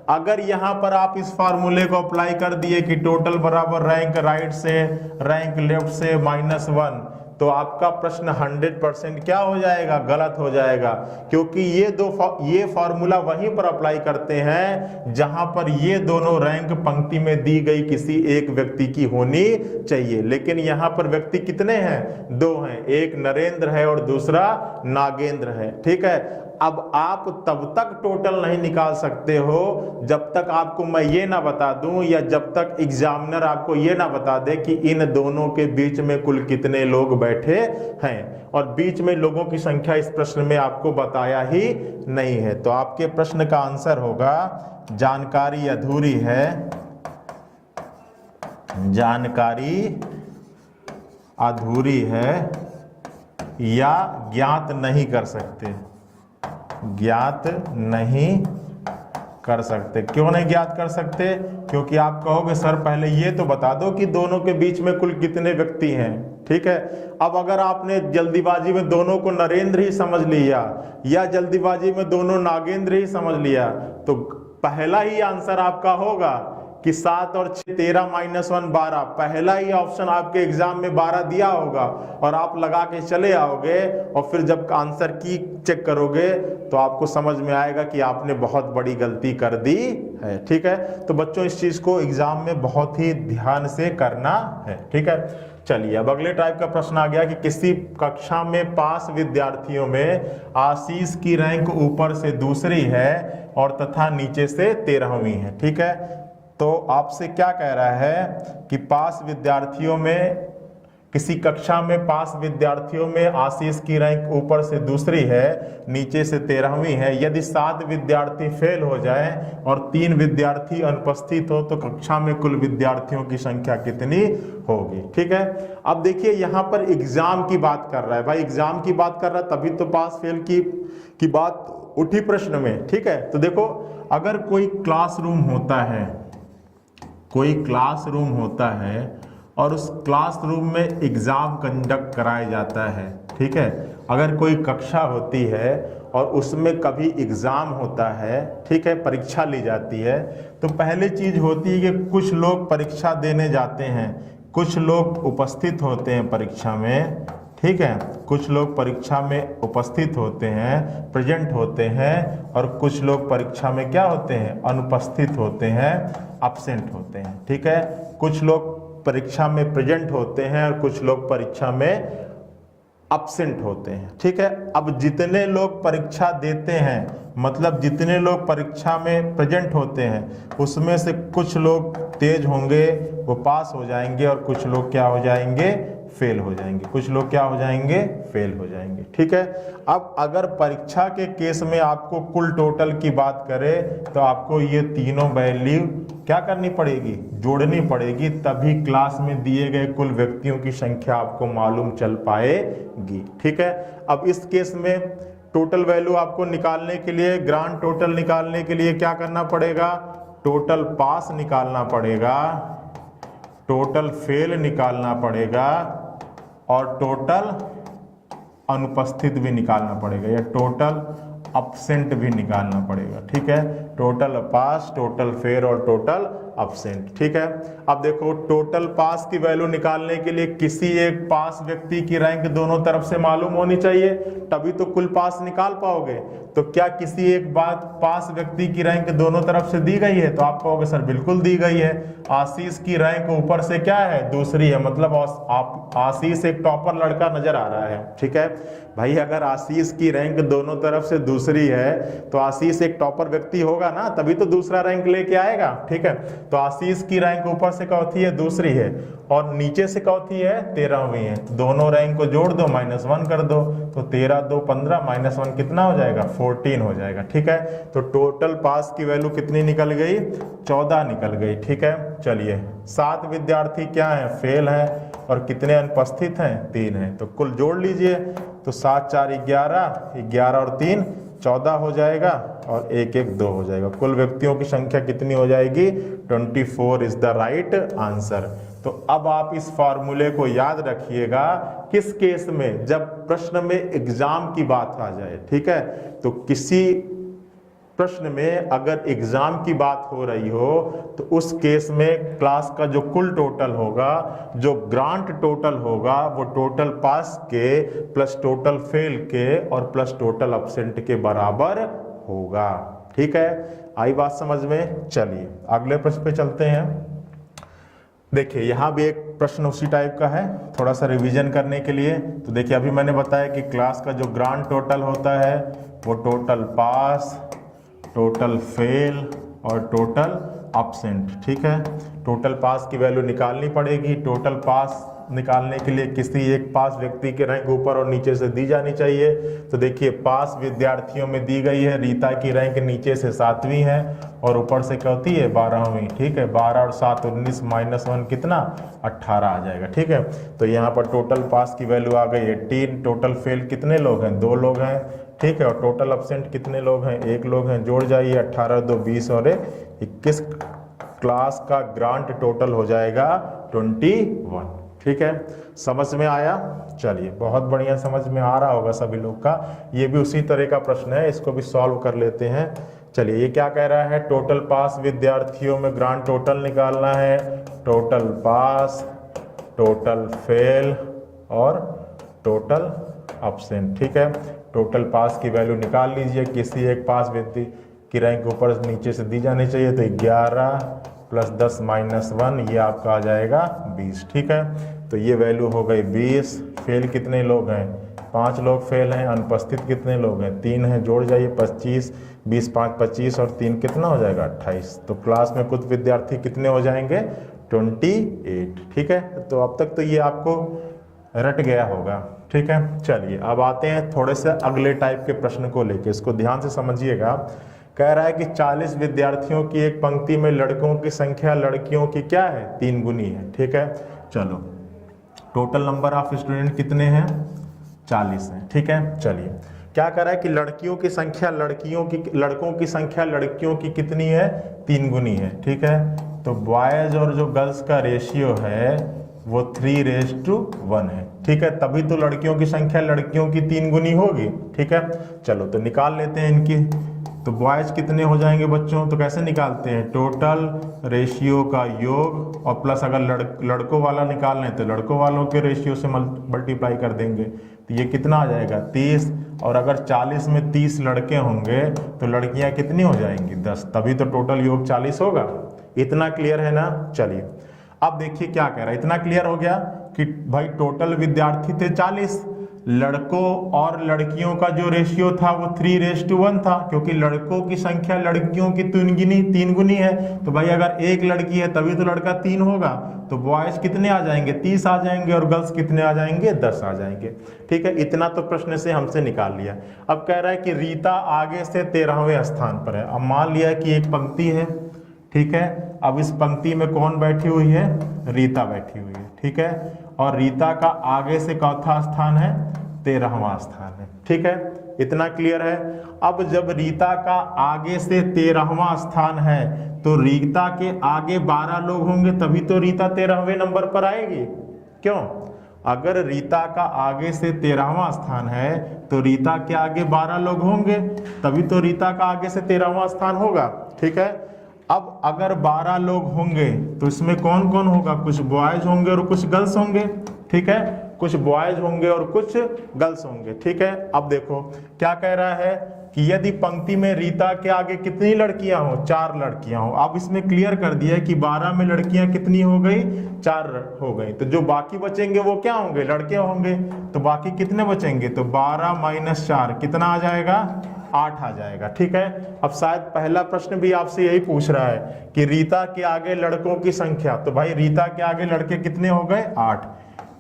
अगर यहां पर आप इस फॉर्मूले को अप्लाई कर दिए कि टोटल बराबर रैंक राइट से रैंक लेफ्ट से -1, तो आपका प्रश्न 100% क्या हो जाएगा? गलत हो जाएगा। क्योंकि ये फॉर्मूला वहीं पर अप्लाई करते हैं जहां पर ये दोनों रैंक पंक्ति में दी गई किसी एक व्यक्ति की होनी चाहिए। लेकिन यहां पर व्यक्ति कितने हैं? 2 हैं, एक नरेंद्र है और दूसरा नागेंद्र है। ठीक है, अब आप तब तक टोटल नहीं निकाल सकते हो जब तक आपको मैं ये ना बता दूं या जब तक एग्जामिनर आपको ये ना बता दे कि इन दोनों के बीच में कुल कितने लोग बैठे हैं। और बीच में लोगों की संख्या इस प्रश्न में आपको बताया ही नहीं है। तो आपके प्रश्न का आंसर होगा जानकारी अधूरी है, जानकारी अधूरी है या ज्ञात नहीं कर सकते। ज्ञात नहीं कर सकते। क्यों नहीं ज्ञात कर सकते? क्योंकि आप कहोगे सर पहले ये तो बता दो कि दोनों के बीच में कुल कितने व्यक्ति हैं। ठीक है, अब अगर आपने जल्दीबाजी में दोनों को नरेंद्र ही समझ लिया या जल्दीबाजी में दोनों नागेंद्र ही समझ लिया तो पहला ही आंसर आपका होगा कि 7 और 6 13 -1 12। पहला ही ऑप्शन आपके एग्जाम में 12 दिया होगा और आप लगा के चले आओगे और फिर जब आंसर की चेक करोगे तो आपको समझ में आएगा कि आपने बहुत बड़ी गलती कर दी है। ठीक है, तो बच्चों इस चीज को एग्जाम में बहुत ही ध्यान से करना है। ठीक है, चलिए अब अगले टाइप का प्रश्न आ गया कि किसी कक्षा में पास विद्यार्थियों में आशीष की रैंक ऊपर से दूसरी है और तथा नीचे से 13वीं है। ठीक है, तो आपसे क्या कह रहा है कि पास विद्यार्थियों में किसी कक्षा में पास विद्यार्थियों में आशीष की रैंक ऊपर से दूसरी है, नीचे से 13वीं है। यदि 7 विद्यार्थी फेल हो जाए और 3 विद्यार्थी अनुपस्थित हो तो कक्षा में कुल विद्यार्थियों की संख्या कितनी होगी। ठीक है, अब देखिए यहाँ पर एग्जाम की बात कर रहा है भाई, एग्जाम की बात कर रहा है तभी तो पास फेल की बात उठी प्रश्न में। ठीक है, तो देखो अगर कोई क्लासरूम होता है, कोई क्लासरूम होता है और उस क्लासरूम में एग्ज़ाम कंडक्ट कराया जाता है, ठीक है। अगर कोई कक्षा होती है और उसमें कभी एग्ज़ाम होता है, ठीक है, परीक्षा ली जाती है, तो पहली चीज़ होती है कि कुछ लोग परीक्षा देने जाते हैं, कुछ लोग उपस्थित होते हैं परीक्षा में, ठीक है, कुछ लोग परीक्षा में उपस्थित होते हैं, प्रेजेंट होते हैं, और कुछ लोग परीक्षा में क्या होते हैं, अनुपस्थित होते हैं, एब्सेंट होते हैं, ठीक है। कुछ लोग परीक्षा में प्रेजेंट होते हैं और कुछ लोग परीक्षा में एब्सेंट होते हैं, ठीक है। अब जितने लोग परीक्षा देते हैं, मतलब जितने लोग परीक्षा में प्रेजेंट होते हैं, उसमें से कुछ लोग तेज होंगे, वो पास हो जाएंगे, और कुछ लोग क्या हो जाएंगे, फेल हो जाएंगे, कुछ लोग क्या हो जाएंगे, फेल हो जाएंगे, ठीक है। अब अगर परीक्षा के केस में आपको कुल टोटल की बात करें तो आपको ये तीनों वैल्यू क्या करनी पड़ेगी, जोड़नी पड़ेगी, तभी क्लास में दिए गए कुल व्यक्तियों की संख्या आपको मालूम चल पाएगी, ठीक है। अब इस केस में टोटल वैल्यू आपको निकालने के लिए, ग्रांड टोटल निकालने के लिए क्या करना पड़ेगा, टोटल पास निकालना पड़ेगा, टोटल फेल निकालना पड़ेगा, और टोटल अनुपस्थित भी निकालना पड़ेगा, या टोटल एब्सेंट भी निकालना पड़ेगा, ठीक है। टोटल पास, टोटल फेल और टोटल एब्सेंट, ठीक है। अब देखो टोटल पास की वैल्यू निकालने के लिए किसी एक पास व्यक्ति की रैंक दोनों तरफ से मालूम होनी चाहिए, तभी तो कुल पास निकाल पाओगे। तो क्या किसी एक बात पास व्यक्ति की रैंक दोनों तरफ से दी गई है, तो आप कहोगे सर बिल्कुल दी गई है। आशीष की रैंक ऊपर से क्या है, दूसरी है, मतलब आप आशीष एक टॉपर लड़का नजर आ रहा है, ठीक है भाई। अगर आशीष की रैंक दोनों तरफ से दूसरी है तो आशीष एक टॉपर व्यक्ति होगा ना, तभी तो दूसरा रैंक लेके आएगा, ठीक है। तो आशीष की रैंक ऊपर से चौथी है, दूसरी है, और नीचे से चौथी है, 13वीं है। दोनों रैंक को जोड़ दो, -1 कर दो, तो 13 2 15 -1 कितना हो जाएगा, 14 हो जाएगा, ठीक है। तो टोटल पास की वैल्यू कितनी निकल गई, 14 निकल गई, ठीक है। चलिए 7 विद्यार्थी क्या है, फेल है, और कितने अनुपस्थित हैं, 3 हैं। तो कुल जोड़ लीजिए, तो 7 4 11, 11 और 3 14 हो जाएगा, और 1 1 2 हो जाएगा। कुल व्यक्तियों की संख्या कितनी हो जाएगी, 24 इज द राइट आंसर। तो अब आप इस फॉर्मूले को याद रखिएगा, किस केस में, जब प्रश्न में एग्जाम की बात आ जाए, ठीक है। तो किसी प्रश्न में अगर एग्जाम की बात हो रही हो तो उस केस में क्लास का जो कुल टोटल होगा, जो ग्रांट टोटल होगा, वो टोटल पास के प्लस टोटल फेल के और प्लस टोटल एब्सेंट के बराबर होगा, ठीक है। आई बात समझ में। चलिए अगले प्रश्न पे चलते हैं। देखिए यहाँ भी एक प्रश्न उसी टाइप का है, थोड़ा सा रिवीजन करने के लिए। तो देखिए अभी मैंने बताया कि क्लास का जो ग्रांड टोटल होता है वो टोटल पास, टोटल फेल और टोटल एब्सेंट, ठीक है। टोटल पास की वैल्यू निकालनी पड़ेगी। टोटल पास निकालने के लिए किसी एक पास व्यक्ति की रैंक ऊपर और नीचे से दी जानी चाहिए। तो देखिए पास विद्यार्थियों में दी गई है, रीता की रैंक नीचे से 7वीं है और ऊपर से कहती है 12वीं, ठीक है। 12 और 7 19 -1 कितना, 18 आ जाएगा, ठीक है। तो यहाँ पर टोटल पास की वैल्यू आ गई 18। टोटल फेल कितने लोग हैं, 2 लोग हैं, ठीक है। और टोटल एब्सेंट कितने लोग हैं, 1 लोग हैं। जोड़ जाइए, 18 2 20 और 21। क्लास का ग्रांट टोटल हो जाएगा 21, ठीक है। समझ में आया। चलिए बहुत बढ़िया, समझ में आ रहा होगा सभी लोग का। ये भी उसी तरह का प्रश्न है, इसको भी सॉल्व कर लेते हैं। चलिए ये क्या कह रहा है, टोटल पास विद्यार्थियों में ग्रांट टोटल निकालना है। टोटल पास, टोटल फेल और टोटल एब्सेंट, ठीक है। टोटल पास की वैल्यू निकाल लीजिए। किसी एक पास व्यक्ति की रैंक ऊपर नीचे से दी जानी चाहिए। तो 11 + 10 -1 ये आपका आ जाएगा 20, ठीक है। तो ये वैल्यू हो गई 20। फेल कितने लोग हैं, 5 लोग फेल हैं। अनुपस्थित कितने लोग हैं, 3 हैं। जोड़ जाइए 25, 20 5 25 और 3 कितना हो जाएगा 28। तो क्लास में कुछ विद्यार्थी कितने हो जाएंगे, 28, ठीक है। तो अब तक तो ये आपको रट गया होगा, ठीक है। चलिए अब आते हैं थोड़े से अगले टाइप के प्रश्न को लेके, इसको ध्यान से समझिएगा। कह रहा है कि 40 विद्यार्थियों की एक पंक्ति में लड़कों की संख्या लड़कियों की क्या है, 3 गुनी है, ठीक है। चलो टोटल नंबर ऑफ स्टूडेंट कितने हैं, 40 हैं, ठीक है। चलिए क्या कह रहा है कि लड़कियों की संख्या लड़कों की संख्या लड़कियों की कितनी है, 3 गुनी है, ठीक है। तो बॉयज और जो गर्ल्स का रेशियो है वो 3:1 है। ठीक है, तभी तो लड़कियों की संख्या लड़कियों की 3 गुनी होगी। ठीक है, चलो तो निकाल लेते हैं इनकी। तो बॉयज कितने हो जाएंगे बच्चों, तो कैसे निकालते हैं, टोटल रेशियो का योग और प्लस अगर लड़कों वाला निकालना है तो लड़कों वालों के रेशियो से मल्टीप्लाई कर देंगे। तो ये कितना आ जाएगा 30, और अगर 40 में 30 लड़के होंगे तो लड़कियां कितनी हो जाएंगी 10, तभी तो टोटल योग 40 होगा। इतना क्लियर है ना। चलिए अब देखिए क्या कह रहा है, इतना क्लियर हो गया कि भाई टोटल विद्यार्थी थे 40, लड़कों और लड़कियों का जो रेशियो था वो 3:1 था, क्योंकि लड़कों की संख्या लड़कियों की 3 गुनी है। तो भाई अगर एक लड़की है तभी तो लड़का 3 होगा, तो बॉयज कितने आ जाएंगे 30 आ जाएंगे, और गर्ल्स कितने आ जाएंगे 10 आ जाएंगे। ठीक है, इतना तो प्रश्न से हमसे निकाल लिया। अब कह रहा है कि रीता आगे से 13वें स्थान पर है। अब मान लिया कि एक पंक्ति है, ठीक है, अब इस पंक्ति में कौन बैठी हुई है, रीता बैठी हुई है। ठीक है, और रीता का आगे से चौथा स्थान है, 13वां स्थान है। ठीक है, इतना क्लियर है। अब जब रीता का आगे से 13वां स्थान है तो रीता के आगे 12 लोग होंगे, तभी तो रीता 13वें नंबर पर आएगी। क्यों, अगर रीता का आगे से 13वां स्थान है तो रीता के आगे 12 लोग होंगे, तभी तो रीता का आगे से 13वां स्थान होगा। ठीक है, अब अगर 12 लोग होंगे तो इसमें कौन कौन होगा, कुछ बॉयज होंगे और कुछ गर्ल्स होंगे। ठीक है, कुछ बॉयज होंगे और कुछ गर्ल्स होंगे। ठीक है, अब देखो क्या कह रहा है कि यदि पंक्ति में रीता के आगे कितनी लड़कियां हो, 4 लड़कियां हो। अब इसमें क्लियर कर दिया है कि 12 में लड़कियां कितनी हो गई, 4 हो गई। तो जो बाकी बचेंगे वो क्या होंगे, लड़के होंगे। तो बाकी कितने बचेंगे, तो 12 - 4 कितना आ जाएगा, 8 आ जाएगा। ठीक है, अब शायद पहला प्रश्न भी आपसे यही पूछ रहा है कि रीता के आगे लड़कों की संख्या, तो भाई रीता के आगे लड़के कितने हो गए, 8।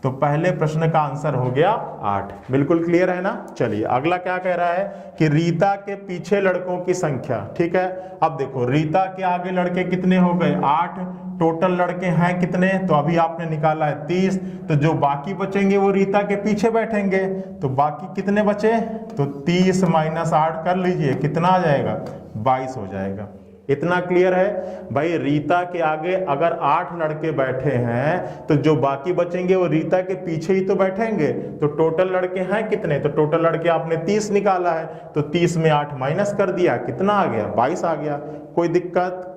तो पहले प्रश्न का आंसर हो गया 8। बिल्कुल क्लियर है ना। चलिए अगला क्या कह रहा है कि रीता के पीछे लड़कों की संख्या। ठीक है, अब देखो रीता के आगे लड़के कितने हो गए, 8, टोटल लड़के हैं कितने, तो अभी आपने निकाला है 30, तो जो बाकी बचेंगे वो रीता के पीछे बैठेंगे। तो बाकी कितने बचे, तो 30 - 8 कर लीजिए, कितना आ जाएगा, 22 हो जाएगा। इतना क्लियर है। भाई रीता के आगे अगर 8 लड़के बैठे हैं तो जो बाकी बचेंगे वो रीता के पीछे ही तो बैठेंगे। तो टोटल लड़के हैं कितने, तो टोटल लड़के आपने 30 निकाला है, तो 30 में 8 माइनस कर दिया, कितना आ गया, 22 आ गया।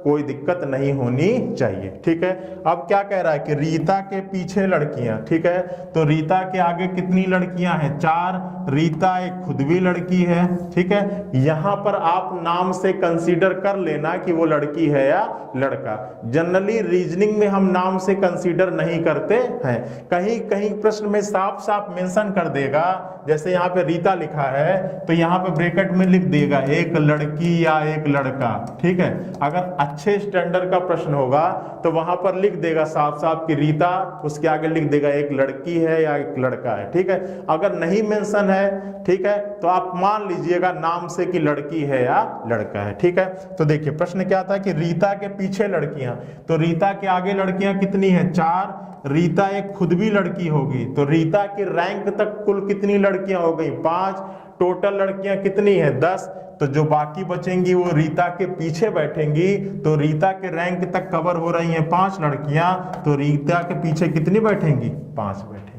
कोई दिक्कत नहीं होनी चाहिए। ठीक है, अब क्या कह रहा है कि रीता के पीछे लड़कियां। ठीक है, तो रीता के आगे कितनी लड़कियां हैं, 4, रीता एक खुद भी लड़की है। ठीक है, यहां पर आप नाम से कंसीडर कर लेना कि वो लड़की है या लड़का। जनरली रीजनिंग में हम नाम से कंसीडर नहीं करते हैं, कहीं कहीं प्रश्न में साफ साफ मेंशन कर देगा, जैसे यहाँ पे रीता लिखा है तो यहाँ पे ब्रैकेट में लिख देगा एक लड़की या एक लड़का। ठीक है, अगर अच्छे स्टैंडर्ड का प्रश्न होगा तो वहां पर लिख देगा साफ साफ कि रीता, उसके आगे लिख देगा एक लड़की है या एक लड़का है। ठीक है, अगर नहीं मेंशन है, ठीक है, तो आप मान लीजिएगा नाम से कि लड़की है या लड़का है। ठीक है, तो देखिए प्रश्न क्या था कि रीता के पीछे लड़कियां, तो रीता के आगे लड़कियां कितनी है, 4, रीता एक खुद भी लड़की होगी, तो रीता की रैंक तक कुल कितनी लड़कियां हो गई, 5, टोटल लड़कियां कितनी है, 10। तो जो बाकी बचेंगी वो रीता के पीछे बैठेंगी, तो रीता के रैंक तक कवर हो रही हैं 5 लड़कियां, तो रीता के पीछे कितनी बैठेंगी, 5 बैठेंगी।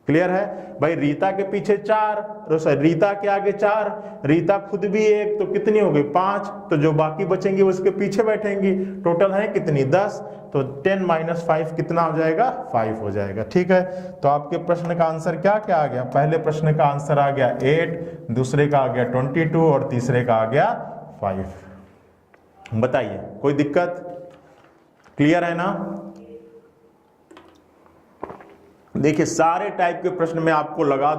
क्लियर है भाई, रीता के पीछे 4, रीता के आगे 4, रीता खुद भी एक, तो कितनी हो गई, 5, तो जो बाकी बचेंगी उसके पीछे बैठेंगी। टोटल है कितनी, 10, तो 10 - 5 कितना हो जाएगा, 5 हो जाएगा। ठीक है, तो आपके प्रश्न का आंसर क्या क्या आ गया, पहले प्रश्न का आंसर आ गया 8, दूसरे का आ गया 22 और तीसरे का आ गया 5। बताइए कोई दिक्कत, क्लियर है ना। देखिए सारे टाइप के प्रश्न मैं आपको लगवा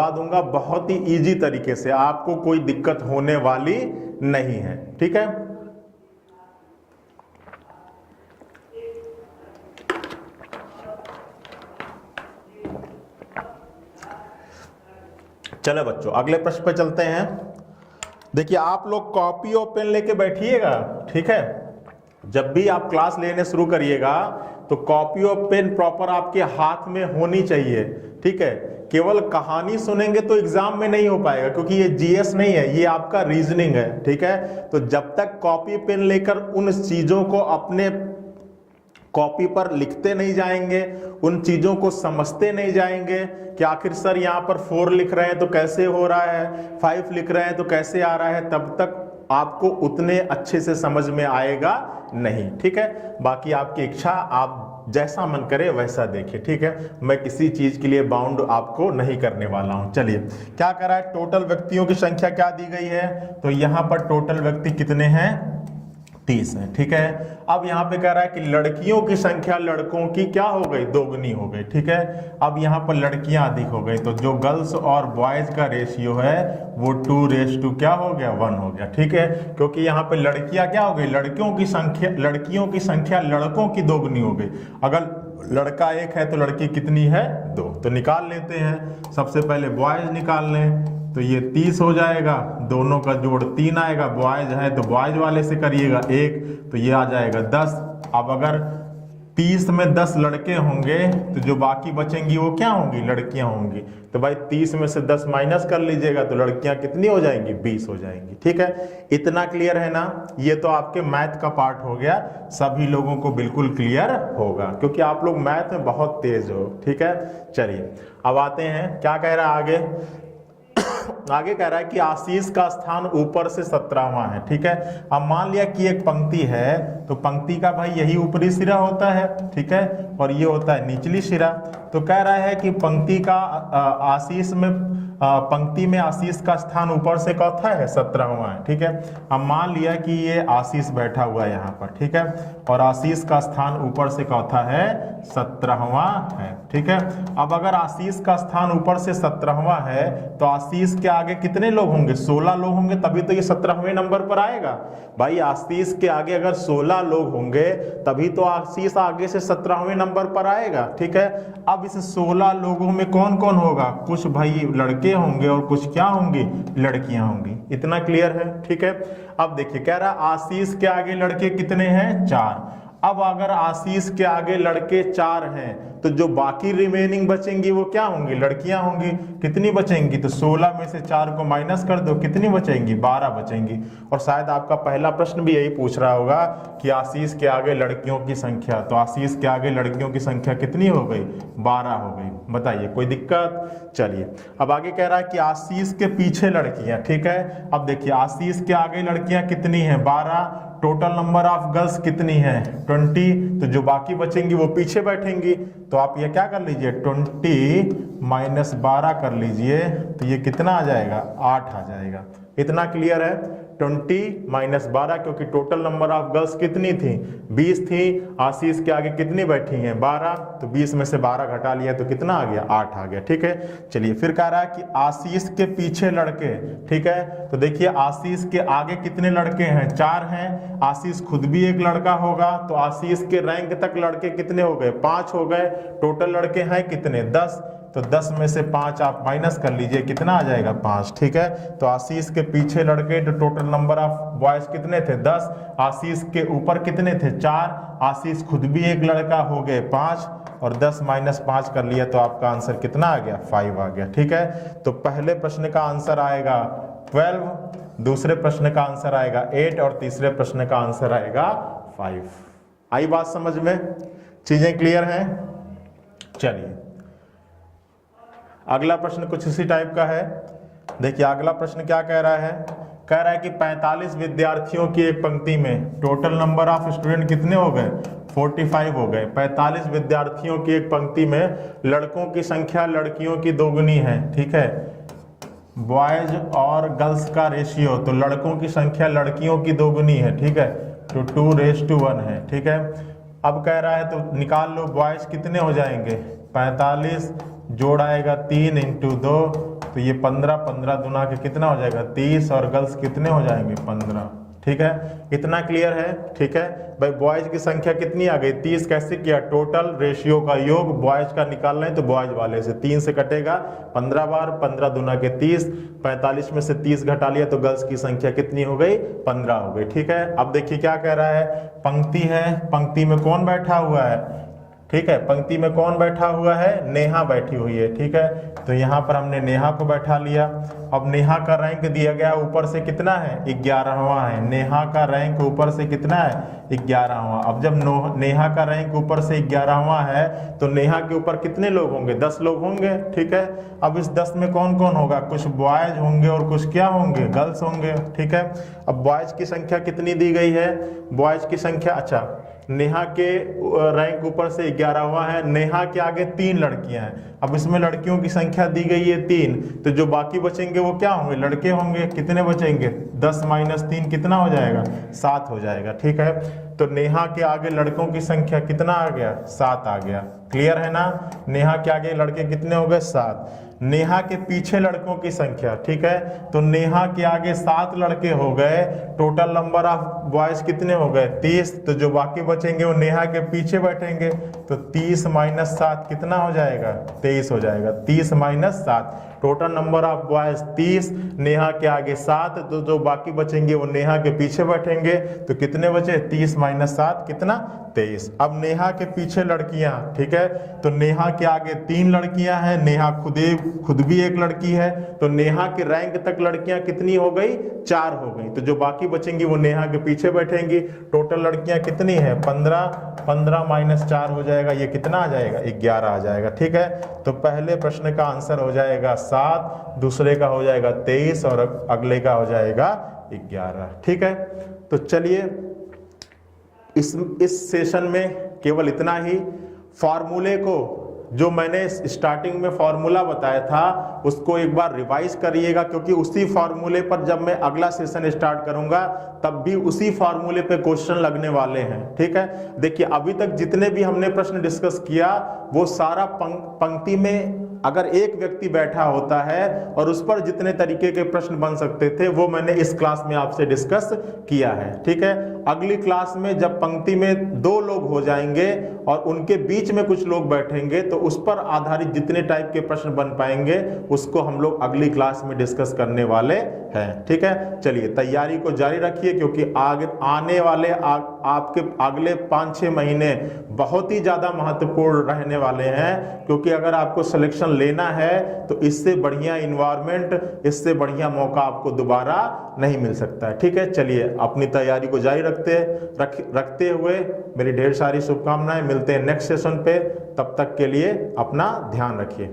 दूंगा बहुत ही इजी तरीके से, आपको कोई दिक्कत होने वाली नहीं है। ठीक है, चलो बच्चों अगले प्रश्न पे चलते हैं। देखिए आप लोग कॉपी और पेन लेके बैठिएगा। ठीक है, जब भी आप क्लास लेने शुरू करिएगा तो कॉपी और पेन प्रॉपर आपके हाथ में होनी चाहिए। ठीक है, केवल कहानी सुनेंगे तो एग्जाम में नहीं हो पाएगा, क्योंकि ये जीएस नहीं है, ये आपका रीजनिंग है। ठीक है, तो जब तक कॉपी पेन लेकर उन चीजों को अपने कॉपी पर लिखते नहीं जाएंगे, उन चीजों को समझते नहीं जाएंगे कि आखिर सर यहाँ पर 4 लिख रहे हैं तो कैसे हो रहा है, 5 लिख रहे हैं तो कैसे आ रहा है, तब तक आपको उतने अच्छे से समझ में आएगा नहीं। ठीक है, बाकी आपकी इच्छा, आप जैसा मन करे वैसा देखिए। ठीक है, मैं किसी चीज के लिए बाउंड आपको नहीं करने वाला हूं। चलिए क्या करा है, टोटल व्यक्तियों की संख्या क्या दी गई है, तो यहां पर टोटल व्यक्ति कितने हैं, 30 है। ठीक है, अब यहाँ पे कह रहा है कि लड़कियों की संख्या लड़कों की क्या हो गई, दोगुनी हो गई। ठीक है, अब यहाँ पर लड़कियां अधिक हो गई, तो जो गर्ल्स और बॉयज का रेशियो है वो 2:1 क्या हो गया, 1 हो गया। ठीक है, क्योंकि यहाँ पे लड़कियां क्या हो गई, लड़कियों की संख्या लड़कों की दोगुनी हो गई। अगर लड़का 1 है तो लड़की कितनी है, 2, तो निकाल लेते हैं। सबसे पहले बॉयज निकाल लें, तो ये 30 हो जाएगा, दोनों का जोड़ 3 आएगा, बॉयज है तो बॉयज वाले से करिएगा 1, तो ये आ जाएगा 10। अब अगर 30 में 10 लड़के होंगे तो जो बाकी बचेंगी वो क्या होंगी, लड़कियां होंगी। तो भाई 30 में से 10 माइनस कर लीजिएगा तो लड़कियां कितनी हो जाएंगी, 20 हो जाएंगी। ठीक है, इतना क्लियर है ना, ये तो आपके मैथ का पार्ट हो गया, सभी लोगों को बिल्कुल क्लियर होगा क्योंकि आप लोग मैथ में बहुत तेज हो। ठीक है, चलिए अब आते हैं, क्या कह रहा है आगे, आगे कह रहा है कि आशीष का स्थान ऊपर से 17वां है। ठीक है, अब मान लिया कि एक पंक्ति है तो पंक्ति का भाई यही ऊपरी सिरा होता है। ठीक है, और ये होता है निचली सिरा। तो कह रहा है कि पंक्ति में आशीष का स्थान ऊपर से कौथा है, 17वां है। ठीक है, अब मान लिया कि ये आशीष बैठा हुआ है यहाँ पर। ठीक है, और आशीष का स्थान ऊपर से कौथा है, 17वां है। ठीक है, अब अगर आशीष का स्थान ऊपर से 17वां है तो आशीष के आगे कितने लोग होंगे, 16 लोग होंगे, तभी तो ये 17वें नंबर पर आएगा। भाई आशीष के आगे अगर 16 लोग होंगे तभी तो आशीष आगे से 17वें नंबर पर आएगा। ठीक है, अब इस 16 लोगों में कौन कौन होगा, कुछ भाई लड़के होंगे और कुछ क्या होंगी, लड़कियां होंगी। इतना क्लियर है। ठीक है, अब देखिए कह रहा आशीष के आगे लड़के कितने हैं, 4। अब अगर आशीष के आगे लड़के 4 हैं तो जो बाकी रिमेनिंग बचेंगी वो क्या होंगी, लड़कियां होंगी। कितनी बचेंगी, तो 16 में से 4 को माइनस कर दो, कितनी बचेंगी, 12 बचेंगी। और शायद आपका पहला प्रश्न भी यही पूछ रहा होगा कि आशीष के आगे लड़कियों की संख्या, तो आशीष के आगे लड़कियों की संख्या कितनी हो गई, 12 हो गई। बताइए कोई दिक्कत। चलिए अब आगे कह रहा है कि आशीष के पीछे लड़कियां। ठीक है, अब देखिए आशीष के आगे लड़कियां कितनी हैं, 12। टोटल नंबर ऑफ गर्ल्स कितनी है, 20। तो जो बाकी बचेंगी वो पीछे बैठेंगी। तो आप ये क्या कर लीजिए, 20 माइनस 12 कर लीजिए, तो ये कितना आ जाएगा, 8 आ जाएगा। इतना क्लियर है, 20 माइनस 12, क्योंकि टोटल नंबर ऑफ गर्ल्स कितनी थी, 20 थी। आशीष के आगे कितनी बैठी हैं, 12। तो 20 में से 12 घटा लिया तो कितना आ गया, 8 आ गया। ठीक है, चलिए फिर कह रहा है कि आशीष के पीछे लड़के। ठीक है, तो देखिए आशीष के आगे कितने लड़के हैं, 4 हैं। आशीष खुद भी एक लड़का होगा, तो आशीष के रैंक तक लड़के कितने हो गए, 5 हो गए। टोटल लड़के हैं कितने, 10। तो 10 में से 5 आप माइनस कर लीजिए, कितना आ जाएगा, 5। ठीक है, तो आशीष के पीछे लड़के, तो टोटल नंबर ऑफ बॉयज कितने थे, 10। आशीष के ऊपर कितने थे, 4। आशीष खुद भी एक लड़का, हो गए 5। और 10 माइनस 5 कर लिया तो आपका आंसर कितना आ गया, 5 आ गया। ठीक है, तो पहले प्रश्न का आंसर आएगा 12, दूसरे प्रश्न का आंसर आएगा 8 और तीसरे प्रश्न का आंसर आएगा 5। आई बात समझ में, चीजें क्लियर हैं। चलिए अगला प्रश्न कुछ इसी टाइप का है। देखिए अगला प्रश्न क्या कह रहा है, कह रहा है कि 45 विद्यार्थियों की एक पंक्ति में टोटल नंबर ऑफ स्टूडेंट कितने हो गए, 45 हो गए। 45 विद्यार्थियों की एक पंक्ति में लड़कों की संख्या लड़कियों की दोगुनी है। ठीक है, बॉयज और गर्ल्स का रेशियो, तो लड़कों की संख्या लड़कियों की दोगुनी है। ठीक है, तो 2:1 है। ठीक है, अब कह रहा है तो निकाल लो, बॉयज कितने हो जाएंगे, 45 जोड़ आएगा 3 × 2, तो ये 15, 15 दूना के कितना हो जाएगा, 30। और गर्ल्स कितने हो जाएंगे, 15। ठीक है, इतना क्लियर है। ठीक है भाई, बॉयज की संख्या कितनी आ गई, 30। कैसे किया, टोटल रेशियो का योग बॉयज का निकालना है तो बॉयज वाले से 3 से कटेगा 15 बार, 15 दूना के 30। 45 में से 30 घटा लिया तो गर्ल्स की संख्या कितनी हो गई, 15 हो गई। ठीक है, अब देखिए क्या कह रहा है, पंक्ति है, पंक्ति में कौन बैठा हुआ है, ठीक है। पंक्ति में कौन बैठा हुआ है? नेहा बैठी हुई है, ठीक है। तो यहाँ पर हमने नेहा को बैठा लिया। अब नेहा का रैंक दिया गया ऊपर से कितना है? 11वां है। नेहा का रैंक ऊपर से कितना है? 11वां। अब जब नेहा का रैंक ऊपर से 11वां है तो नेहा के ऊपर कितने लोग होंगे? 10 लोग होंगे, ठीक है। अब इस 10 में कौन कौन होगा? कुछ बॉयज होंगे और कुछ क्या होंगे? गर्ल्स होंगे, ठीक है। अब बॉयज की संख्या कितनी दी गई है? बॉयज की संख्या, अच्छा, नेहा के रैंक ऊपर से 11वां है। नेहा के आगे 3 लड़कियां हैं। अब इसमें लड़कियों की संख्या दी गई है 3, तो जो बाकी बचेंगे वो क्या होंगे? लड़के होंगे। कितने बचेंगे? 10 - 3 कितना हो जाएगा? 7 हो जाएगा, ठीक है। तो नेहा के आगे लड़कों की संख्या कितना आ गया? 7 आ गया। क्लियर है ना? नेहा के आगे लड़के कितने हो गए? 7। नेहा के पीछे लड़कों की संख्या, ठीक है। तो नेहा के आगे 7 लड़के हो गए। टोटल नंबर ऑफ बॉयज कितने हो गए? 30। तो जो बाकी बचेंगे वो नेहा के पीछे बैठेंगे। तो 30 - 7 कितना हो जाएगा? 23 हो जाएगा। 30 - 7, total number of boys 30, Neha के आगे 7, तो जो बाकी बचेंगे वो नेहा के पीछे बैठेंगे। तो कितने बचे? 30 - 7 कितना? 23। अब नेहा के पीछे लड़कियां, ठीक है। तो नेहा के आगे 3 लड़कियां हैं। नेहा खुद भी एक लड़की है। तो नेहा के रैंक तक लड़कियां कितनी हो गई? 4 हो गई। तो जो बाकी बचेंगी वो नेहा के पीछे बैठेंगी। टोटल लड़कियां कितनी है? 15। 15 - 4 हो जाएगा, ये कितना आ जाएगा? 11 आ जाएगा, ठीक है। तो पहले प्रश्न का आंसर हो जाएगा 7, दूसरे का हो जाएगा 23 और अगले का हो जाएगा 11, ठीक है। तो चलिए इस सेशन में केवल इतना ही। फॉर्मूले को, जो मैंने स्टार्टिंग में फॉर्मूला बताया था, उसको एक बार रिवाइज करिएगा, क्योंकि उसी फॉर्मूले पर जब मैं अगला सेशन स्टार्ट करूंगा तब भी उसी फॉर्मूले पे क्वेश्चन लगने वाले हैं, ठीक है। देखिए अभी तक जितने भी हमने प्रश्न डिस्कस किया वो सारा पंक्ति में अगर एक व्यक्ति बैठा होता है और उस पर जितने तरीके के प्रश्न बन सकते थे वो मैंने इस क्लास में आपसे डिस्कस किया है, ठीक है। अगली क्लास में जब पंक्ति में 2 लोग हो जाएंगे और उनके बीच में कुछ लोग बैठेंगे तो उस पर आधारित जितने टाइप के प्रश्न बन पाएंगे उसको हम लोग अगली क्लास में डिस्कस करने वाले हैं, ठीक है। चलिए तैयारी को जारी रखिए, क्योंकि आगे आने वाले आपके अगले 5-6 महीने बहुत ही ज़्यादा महत्वपूर्ण रहने वाले हैं, क्योंकि अगर आपको सिलेक्शन लेना है तो इससे बढ़िया इन्वायरमेंट, इससे बढ़िया मौका आपको दोबारा नहीं मिल सकता है, ठीक है। चलिए अपनी तैयारी को जारी रखते हुए मेरी ढेर सारी शुभकामनाएं। मिलते हैं नेक्स्ट सेशन पे, तब तक के लिए अपना ध्यान रखिए।